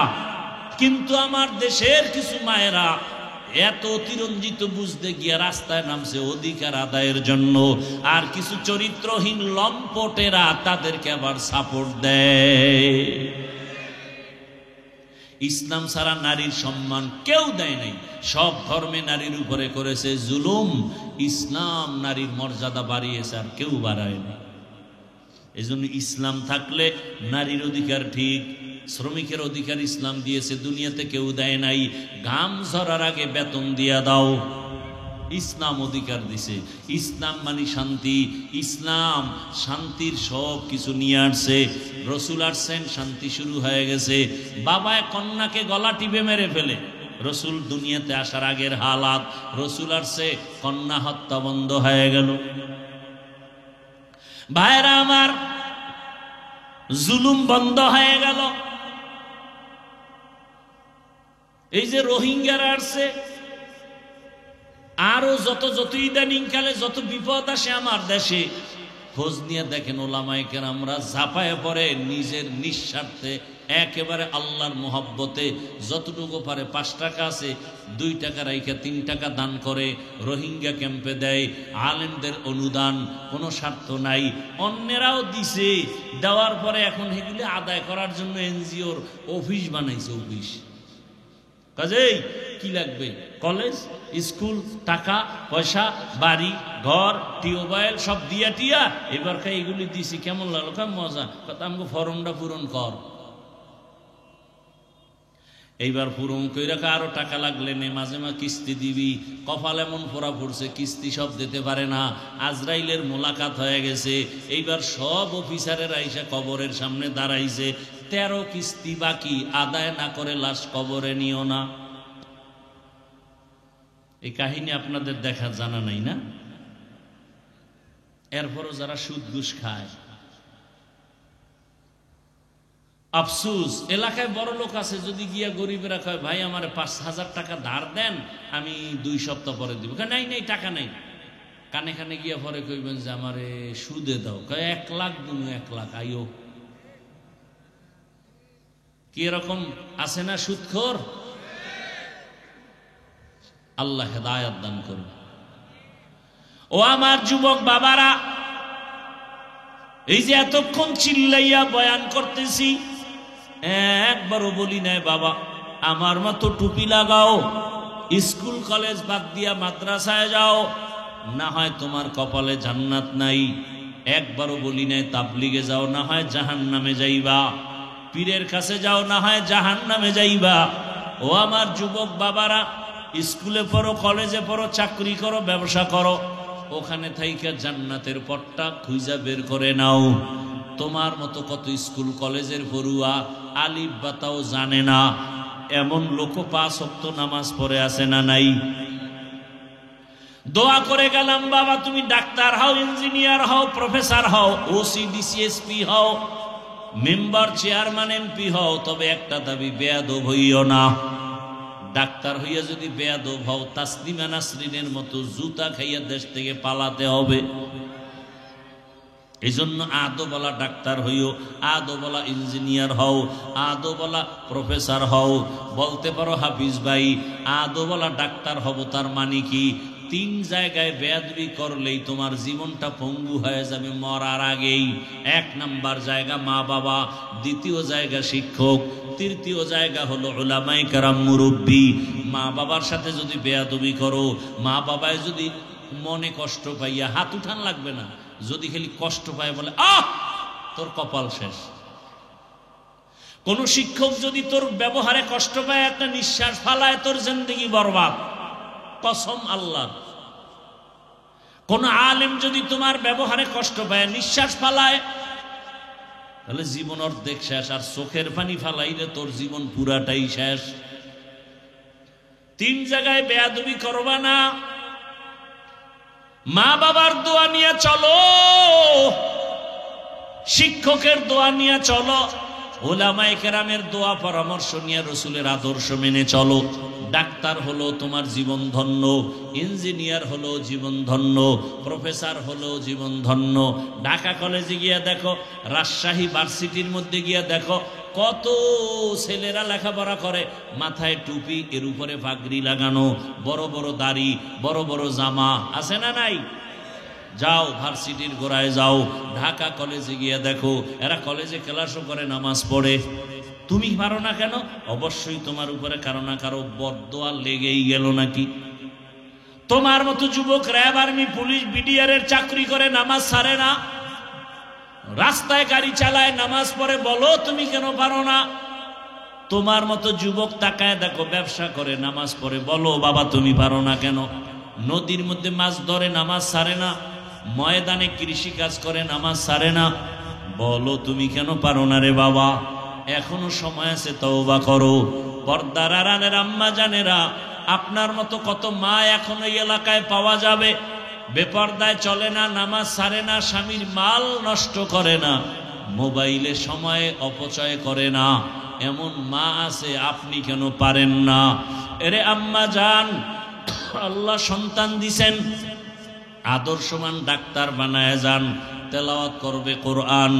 কিন্তু আমার দেশের কিছু মায়েরা এত অতিরঞ্জিত বুঝতে গিয়ে রাস্তায় নামছে অধিকার আদায়ের জন্য, আর কিছু চরিত্রহীন লম্পটেরা তাদেরকে আবার সাপোর্ট দেয়। ইসলাম ছাড়া নারীর সম্মান কেউ দেয় নাই, সব ধর্মে নারীর উপরে করেছে জুলুম। ইসলাম নারীর মর্যাদা বাড়িয়েছে, আর কেউ বাড়ায় না। এজন্য ইসলাম থাকলে নারীর অধিকার ঠিক, শ্রমিকের অধিকার ইসলাম দিয়েছে, দুনিয়াতে কেউ দেয় নাই। ঘাম ঝরার আগে বেতন দিয়া দাও, ইসলাম অধিকার দিছে। ইসলাম মানে শান্তি, ইসলাম শান্তির সব কিছু নিয়ে আসছে। রসুল আসছেন, শান্তি শুরু হয়ে গেছে। বাবায় কন্যাকে গলা টিপে মেরে ফেলে, রসুল দুনিয়াতে আসার আগের হালাত। রসুল আসছে, কন্যা হত্যা বন্ধ হয়ে গেল। ভাইরা আমার, জুলুম বন্ধ হয়ে গেল। এই যে রোহিঙ্গারা আসছে, আরো যত ইদানিং কালে যত বিপদ আসে আমার দেশে, খোঁজ নিয়ে দেখেন ওলামায়ে কেরামরা ঝাঁপায় পড়ে নিজের নিঃস্বার্থে, একেবারে আল্লাহর মোহব্বতে যতটুকু পারে, 5 টাকা আছে 2 টাকা রাইখা 3 টাকা দান করে রোহিঙ্গা ক্যাম্পে দেয়। আলেমদের অনুদান, কোনো স্বার্থ নাই। অন্যেরাও দিছে, দেওয়ার পরে এখন এগুলি আদায় করার জন্য এনজিওর অফিস বানাইছে। অফিস কাজেই কি লাগবে? কলেজ, স্কুল, টাকা পয়সা, বাড়ি ঘর, টিউবওয়েল সব দিয়া টিয়া এবার এগুলি দিছি। কেমন লাগলো? মজা। আমাকে ফর্মটা পূরণ কর। এইবার পূরণ কইরা আরো টাকা লাগলে নে, মাঝে মাঝে কিস্তি দিবি। কপাল এমন পোড়া পড়ছে, কিস্তি সব দিতে পারে না। আজরাইলের মোলাকাত হয়ে গেছে। এইবার সব অফিসারের আইসা কবরের সামনে দাঁড়াইছে, 13 কিস্তি বাকি, আদায় না করে লাশ কবরে নিও না। এই কাহিনী আপনাদের দেখা জানা নাই না? এরপরও যারা সুদ ঘুষ খায়, আফসুস, এলাকায় বড় লোক আছে, যদি গিয়া গরিবেরা কয় ভাই আমার 5,000 টাকা ধার দেন, আমি 2 সপ্তাহ পরে দিব, নাই নাই টাকা নাই। কানে কানে গিয়া পরে কইবেন যে আমারে সুদে দাও, কয় 1 লাখ দুনু 1 লাখ আইও। কি এরকম আছে না সুদখোর? আল্লাহ হেদায়েত দান করুন। ও আমার যুবক বাবারা, এই যে এতক্ষণ চিল্লাইয়া বয়ান করতেছি, একবারও বলি নাই বাবা আমার মতো টুপি লাগাও, স্কুল কলেজ বাদ দিয়া মাদ্রাসায় যাও, না হয় তোমার কপালে জান্নাত নাই। একবারও বলি নাই তাবলিগে যাও, না হয় জাহান্নামে যাইবা। পীরের কাছে যাও, না হয় জাহান্নামে যাইবা। ও আমার যুবক বাবারা, স্কুলে পড়ো, কলেজে পড়ো, চাকরি করো, ব্যবসা করো, ওখানে থাইকা জান্নাতের পথটা খুঁজা বের করে নাও। তোমার মতো কত স্কুল কলেজের পড়ুয়া আলিফ বাতাও জানে না, এমন লোক 5 ওয়াক্ত নামাজ পড়ে আছে না নাই? দোয়া করে গেলাম বাবা তুমি ডাক্তার হও, ইঞ্জিনিয়ার হও, প্রফেসর হও, ওসি ডিসিএসপি হও, মেম্বার চেয়ারম্যান এমপি হও, তবে একটা দাবি, বেয়াদব হইও না। ডাক্তার হইয়া যদি বেয়াদব হও, তাসলিমা নাসরিনের মতো জুতা খাইয়া দেশ থেকে পালাতে হবে। এই জন্য আদবলা ডাক্তার হইও, আদবলা ইঞ্জিনিয়ার হও, আদবলা প্রফেসর হও। বলতে পারো হাফিজ ভাই আদবলা ডাক্তার হব, তার মানে কি? 3 জায়গায় বেয়াদবি করলেই তোমার জীবনটা পঙ্গু হয়ে যাবে মরার আগেই। 1 নাম্বার জায়গা মা বাবা, 2য় জায়গা শিক্ষক, 3য় জায়গা হলো উলামায়ে কেরাম মুরব্বী। মা বাবার সাথে যদি বেয়াদবি করো, মা বাবায় যদি মনে কষ্ট পাইয়া, হাত উঠান লাগবে না, যদি খালি কষ্ট পায় বলে আহ তোর কপাল শেষ। কোন শিক্ষক যদি তোর ব্যবহারে কষ্ট পায়, একটা নিঃশ্বাস ফালায়, তোর জিন্দেগি বরবাদ, কসম আল্লাহ। কোন আলেম যদি তোমার ব্যবহারে কষ্ট পায়, নিঃশ্বাস ফালায়, তাহলে জীবন অর্ধেক শেষ। আর চোখের পানি ফালাইলে তোর জীবন পুরাটাই শেষ। 3 জায়গায় বেয়াদবি করবা না। মা বাবার দোয়া নিয়ে চলো, শিক্ষকের দোয়া নিয়ে চলো, উলামায়ে কেরামের দোয়া পরামর্শ নিয়ে রসুলের আদর্শ মেনে চলো। ডাক্তার হলো তোমার জীবন ধন্য, ইঞ্জিনিয়ার হলো জীবন ধন্য, প্রফেসর হলো জীবন ধন্য। ঢাকা কলেজে গিয়া দেখো, রাজশাহী ভার্সিটির মধ্যে গিয়া দেখো, কত ছেলেরা লেখাপড়া করে, মাথায় টুপি, এর উপরে পাগড়ি লাগানো, বড় বড় দাড়ি, বড় বড় জামা, আছে না নাই? যাও ভার্সিটির গোড়ায় যাও, ঢাকা কলেজে গিয়ে দেখো, এরা কলেজে ক্লাসও করে, নামাজ পড়ে। তুমি পারো না কেন? অবশ্যই তোমার উপরে কারো না কারো বদদোয়া লেগেই গেল নাকি। তোমার মতো যুবক র্যাব, আর্মি, পুলিশ, বিডিআর এর চাকরি করে, নামাজ ছাড়ে না, রাস্তায় গাড়ি চালায়, নামাজ পড়ে, বলো তুমি কেন পারো না? তোমার মতো যুবক তাকায় দেখো, ব্যবসা করে, নামাজ পড়ে, বলো বাবা তুমি পারো না কেন? নদীর মধ্যে মাছ ধরে, নামাজ ছাড়ে না, ময়দানে কৃষি কাজ করে, নামাজ ছাড়ে না, বলো তুমি কেন পারো না রে বাবা? এখনো সময় আছে, তওবা করো। পর্দার আড়ালের আম্মা জানেরা, আপনার মতো কত মা এখন এই এলাকায় পাওয়া যাবে, বেপর্দায় চলে না, নামাজ ছাড়ে না, স্বামীর মাল নষ্ট করে না, মোবাইলে সময় অপচয় করে না, এমন মা আছে। আপনি কেন পারেন না? এরে আম্মা জান, আল্লাহ সন্তান দিছেন, আদর্শমান ডাক্তার বানায় যান, তেলাওয়াত করবে কোরআন,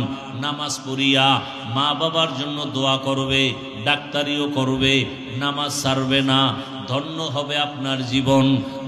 নামাজ পড়িয়া মা বাবার জন্য দোয়া করবে, ডাক্তারিও করবে, নামাজ ছাড়বে না। ধন্য হবে আপনার জীবন,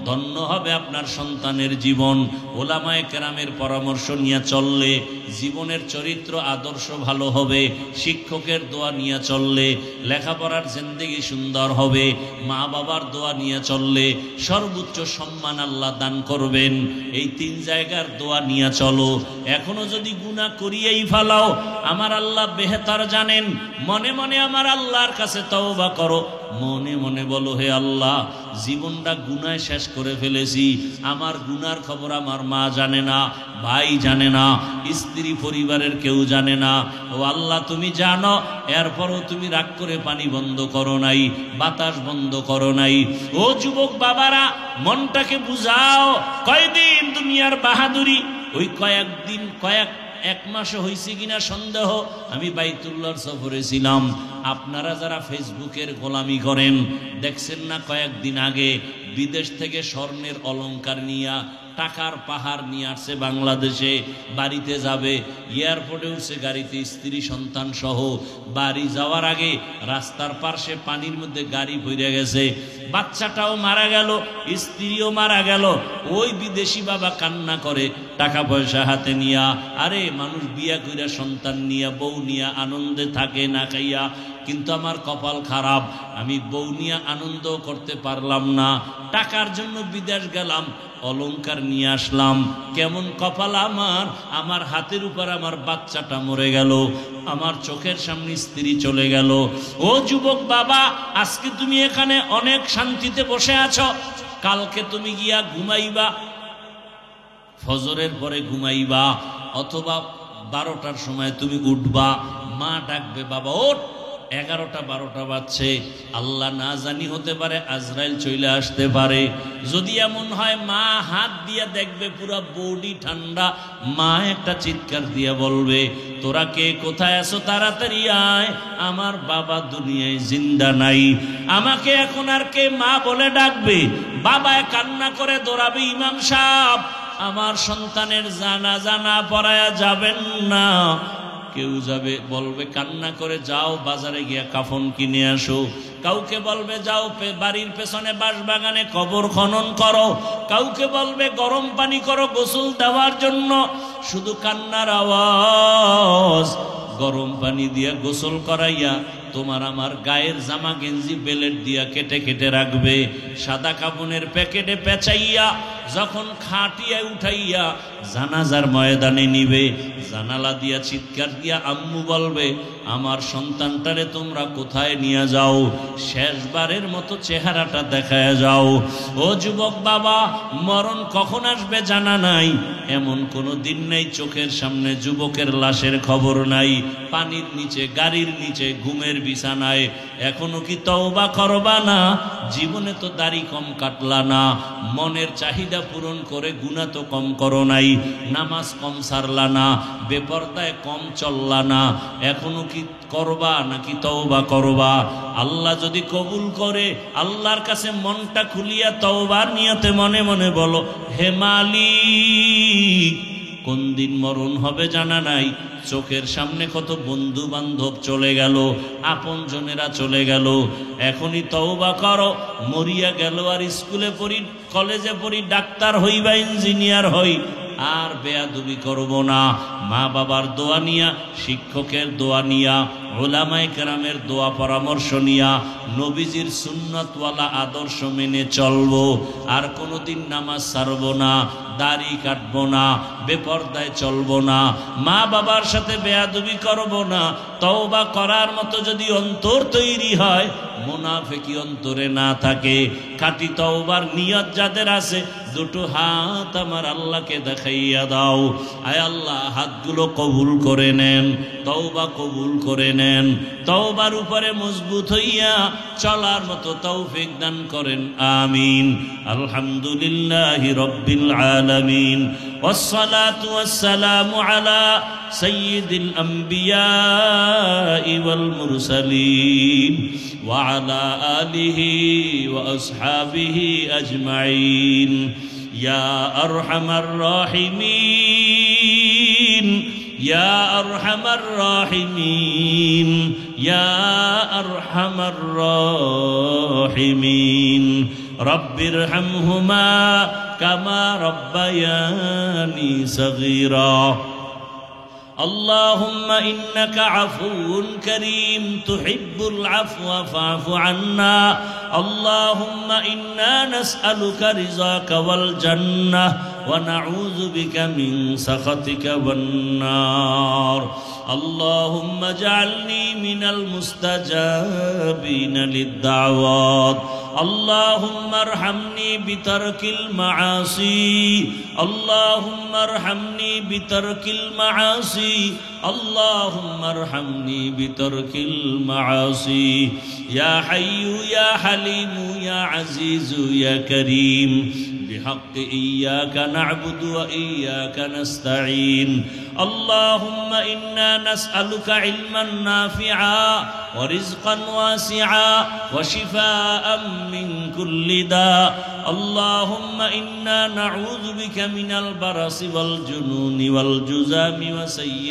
ধন্য হবে আপনার সন্তানের জীবন। ওলামায়ে কেরামের পরামর্শ নিয়ে চললে জীবনের চরিত্র আদর্শ ভালো হবে। শিক্ষকের দোয়া নিয়ে চললে লেখাপড়ার জিন্দেগি সুন্দর হবে। মা বাবার দোয়া নিয়ে চললে সর্বোচ্চ সম্মান আল্লাহ দান করবেন। এই 3 জায়গার দোয়া নিয়ে চলো। এখনো যদি গুনাহ করিয়েই ফেলাও, আমার আল্লাহ বেহতর জানেন। মনে মনে আমার আল্লাহর কাছে তওবা করো, মনে মনে বলো, হে আল্লাহ, জীবনটা গুনায় শেষ করে ফেলেছি, আমার গুনার খবর আমার মা জানে না, ভাই জানে না, স্ত্রী পরিবারের কেউ জানে না। ও আল্লাহ তুমি জানো, এরপরও তুমি রাগ করে পানি বন্ধ করো নাই, বাতাস বন্ধ করো নাই। ও যুবক বাবারা, মনটাকে বুঝাও। কয়দিন দুনিয়ার বাহাদুরি, ওই কয়েকদিন, এক মাসে হয়েছে কিনা সন্দেহ। আমি বাইতুল্লাহর সফরে ছিলাম। আপনারা যারা ফেসবুকের গোলামি করেন, দেখছেন না কয়েকদিন আগে বিদেশ থেকে স্বর্ণের অলংকার নিয়া, টাকার পাহাড় নিয়ে আসছে বাংলাদেশে, বাড়িতে যাবে, এয়ারপোর্টে উঠছে গাড়িতে, স্ত্রী সন্তান সহ। বাড়ি যাওয়ার আগে রাস্তার পাশে পানির মধ্যে গাড়ি পড়ে গেছে, বাচ্চাটাও মারা গেল, স্ত্রীও মারা গেল। ওই বিদেশি বাবা কান্না করে, টাকা পয়সা হাতে নিয়া। আরে মানুষ বিয়া কইরা সন্তান নিয়া, বউ নিয়া আনন্দে থাকে না খাইয়া, কিন্তু আমার কপাল খারাপ, আমি বউ নিয়ে আনন্দ করতে পারলাম না, টাকার জন্য বিদেশ গেলাম, অলংকার নিয়ে আসলাম, কেমন কপাল আমার, আমার হাতের উপর আমার বাচ্চাটা মরে গেল, আমার চোখের সামনে স্ত্রী চলে গেল। ও যুবক বাবা, আজকে তুমি এখানে অনেক শান্তিতে বসে আছো, কালকে তুমি গিয়া ঘুমাইবা, ফজরের পরে ঘুমাইবা, অথবা 12টার সময় তুমি উঠবা, মা ডাকবে, বাবা ওঠ, 11টা 12টা বাজছে, আল্লাহ না জানি হতে পারে আজরাইল চলে আসতে পারে। যদি এমন হয়, মা হাত দিয়া দেখবে পুরা বডি ঠান্ডা, মা একটা চিৎকার দিয়া বলবে, তোরা কে কোথায় আছো, তাড়াতাড়ি আয়, আমার বাবা দুনিয়ায় জিন্দা নাই। আমাকে এখন আর কে মা বলে ডাকবে? বাবায় কান্না করে দৌড়াবে, ইমাম সাহেব আমার সন্তানের জানাজা না পড়ায়া যাবেন না। কেউ যাবে, বলবে কান্না করে, যাও বাজারে গিয়া কাফন কিনে আসো। কাউকে বলবে যাও বাড়ির পেছনে বাঁশবাগানে কবর খনন করো। কাউকে বলবে গরম পানি করো গোসল দেওয়ার জন্য। শুধু কান্নার আওয়াজ। গরম পানি দিয়া গোসল করাইয়া তোমার আমার গায়ের জামা গেঞ্জি বেলেট দিয়া কেটে কেটে রাখবে, সাদা কাপনের প্যাকেটে পেঁচাইয়া যখন খাটিয়ায় উঠাইয়া জানাজার ময়দানে নিবে, জানালা দিয়া চিৎকার দিয়া আম্মু বলবে, আমার সন্তানটারে তোমরা কোথায় নিয়ে যাও, শেষবারের মতো চেহারাটা দেখায় যাও। ও যুবক বাবা, মরণ কখন আসবে জানা নাই, এমন কোনো দিন নেই চোখের সামনে যুবকের লাশের খবর নাই, পানির নিচে, গাড়ির নিচে, ঘুমের বিছানায়। এখনো কি তওবা করবা না? জীবনে তো দাড়ি কম কাটলা না, মনের চাহিদা পূরণ করে গুনাহ তো কম করো নাই, নামাজ কম সারলা না, বেপরদায় কম চললা না, এখনো কি করবা নাকি তওবা করবা? আল্লাহ যদি কবুল করে, আল্লাহর কাছে মনটা খুলিয়া তওবার নিয়তে মনে মনে বলো, হে মালিক, কোন দিন মরণ হবে জানা নাই, চোখের সামনে কত বন্ধু বান্ধব চলে গেল, আপন জনেরা চলে গেল, এখনই তওবা করো। মরিয়া গেল আর স্কুলে পড়ি, কলেজে পড়ি, ডাক্তার হই বা ইঞ্জিনিয়ার হই, আর বেয়াদবি করব না। মা বাবার দোয়া নিয়া, শিক্ষকের দোয়া নিয়া, উলামায়ে কেরামের দোয়া পরামর্শ নিয়া নবীজির সুন্নতওয়ালা আদর্শ মেনে চলবো। আর কোনোদিন নামাজ ছাড়বো না, দাড়ি কাটবো না, বেপরদায় চলবো না, মা বাবার সাথে বেয়াদবি করব না। তওবা করার মতো যদি অন্তর তৈরি হয়, মুনাফিকি অন্তরে না থাকে, খাঁটি তওবার নিয়ত যাদের আছে, দুটো হাত আমার আল্লাহকে দেখাইয়া দাও। আয় আল্লাহ, হাতগুলো কবুল করে নেন, তওবা কবুল করে নেন, তওবার উপরে মজবুত হইয়া চলার মতো তৌফিক দান করেন, আমিন। আলহামদুলিল্লাহি রাব্বিল আলামিন, ওয়াসসালাতু ওয়াসসালামু আলা সাইয়্যিদিল আম্বিয়াই ওয়াল মুরসালিন ওয়া আলা আলিহি ওয়া আসহাবিহি আজমাইন। ইয়া আরহামার রাহিমিন, ইয়া আরহামার রাহিমিন, ইয়া আরহামার রাহিমিন। রব্বিরহামহুমা কামা রব্বায়ানি সগীরা। اللهم إنك عفو كريم تحب العفو فاعف عنا. اللهم إنا نسألك رضاك والجنة ونعوذ بك من سخطك والنار. اللهم اجعلني من المستجابين للدعوات. اللهم ارحمني بترك المعاصي. اللهم ارحمني بترك المعاصي. اللهم ارحمني بترك المعاصي. يا حي يا حليم يا عزيز يا كريم بحق إياك نعبد وإياك نستعين. اللهم إنا نسألك علما نافعا ورزقا واسعا وشفاء من كل داء. اللهم إنا نعوذ بك من البرص والجنون والجذام وسيء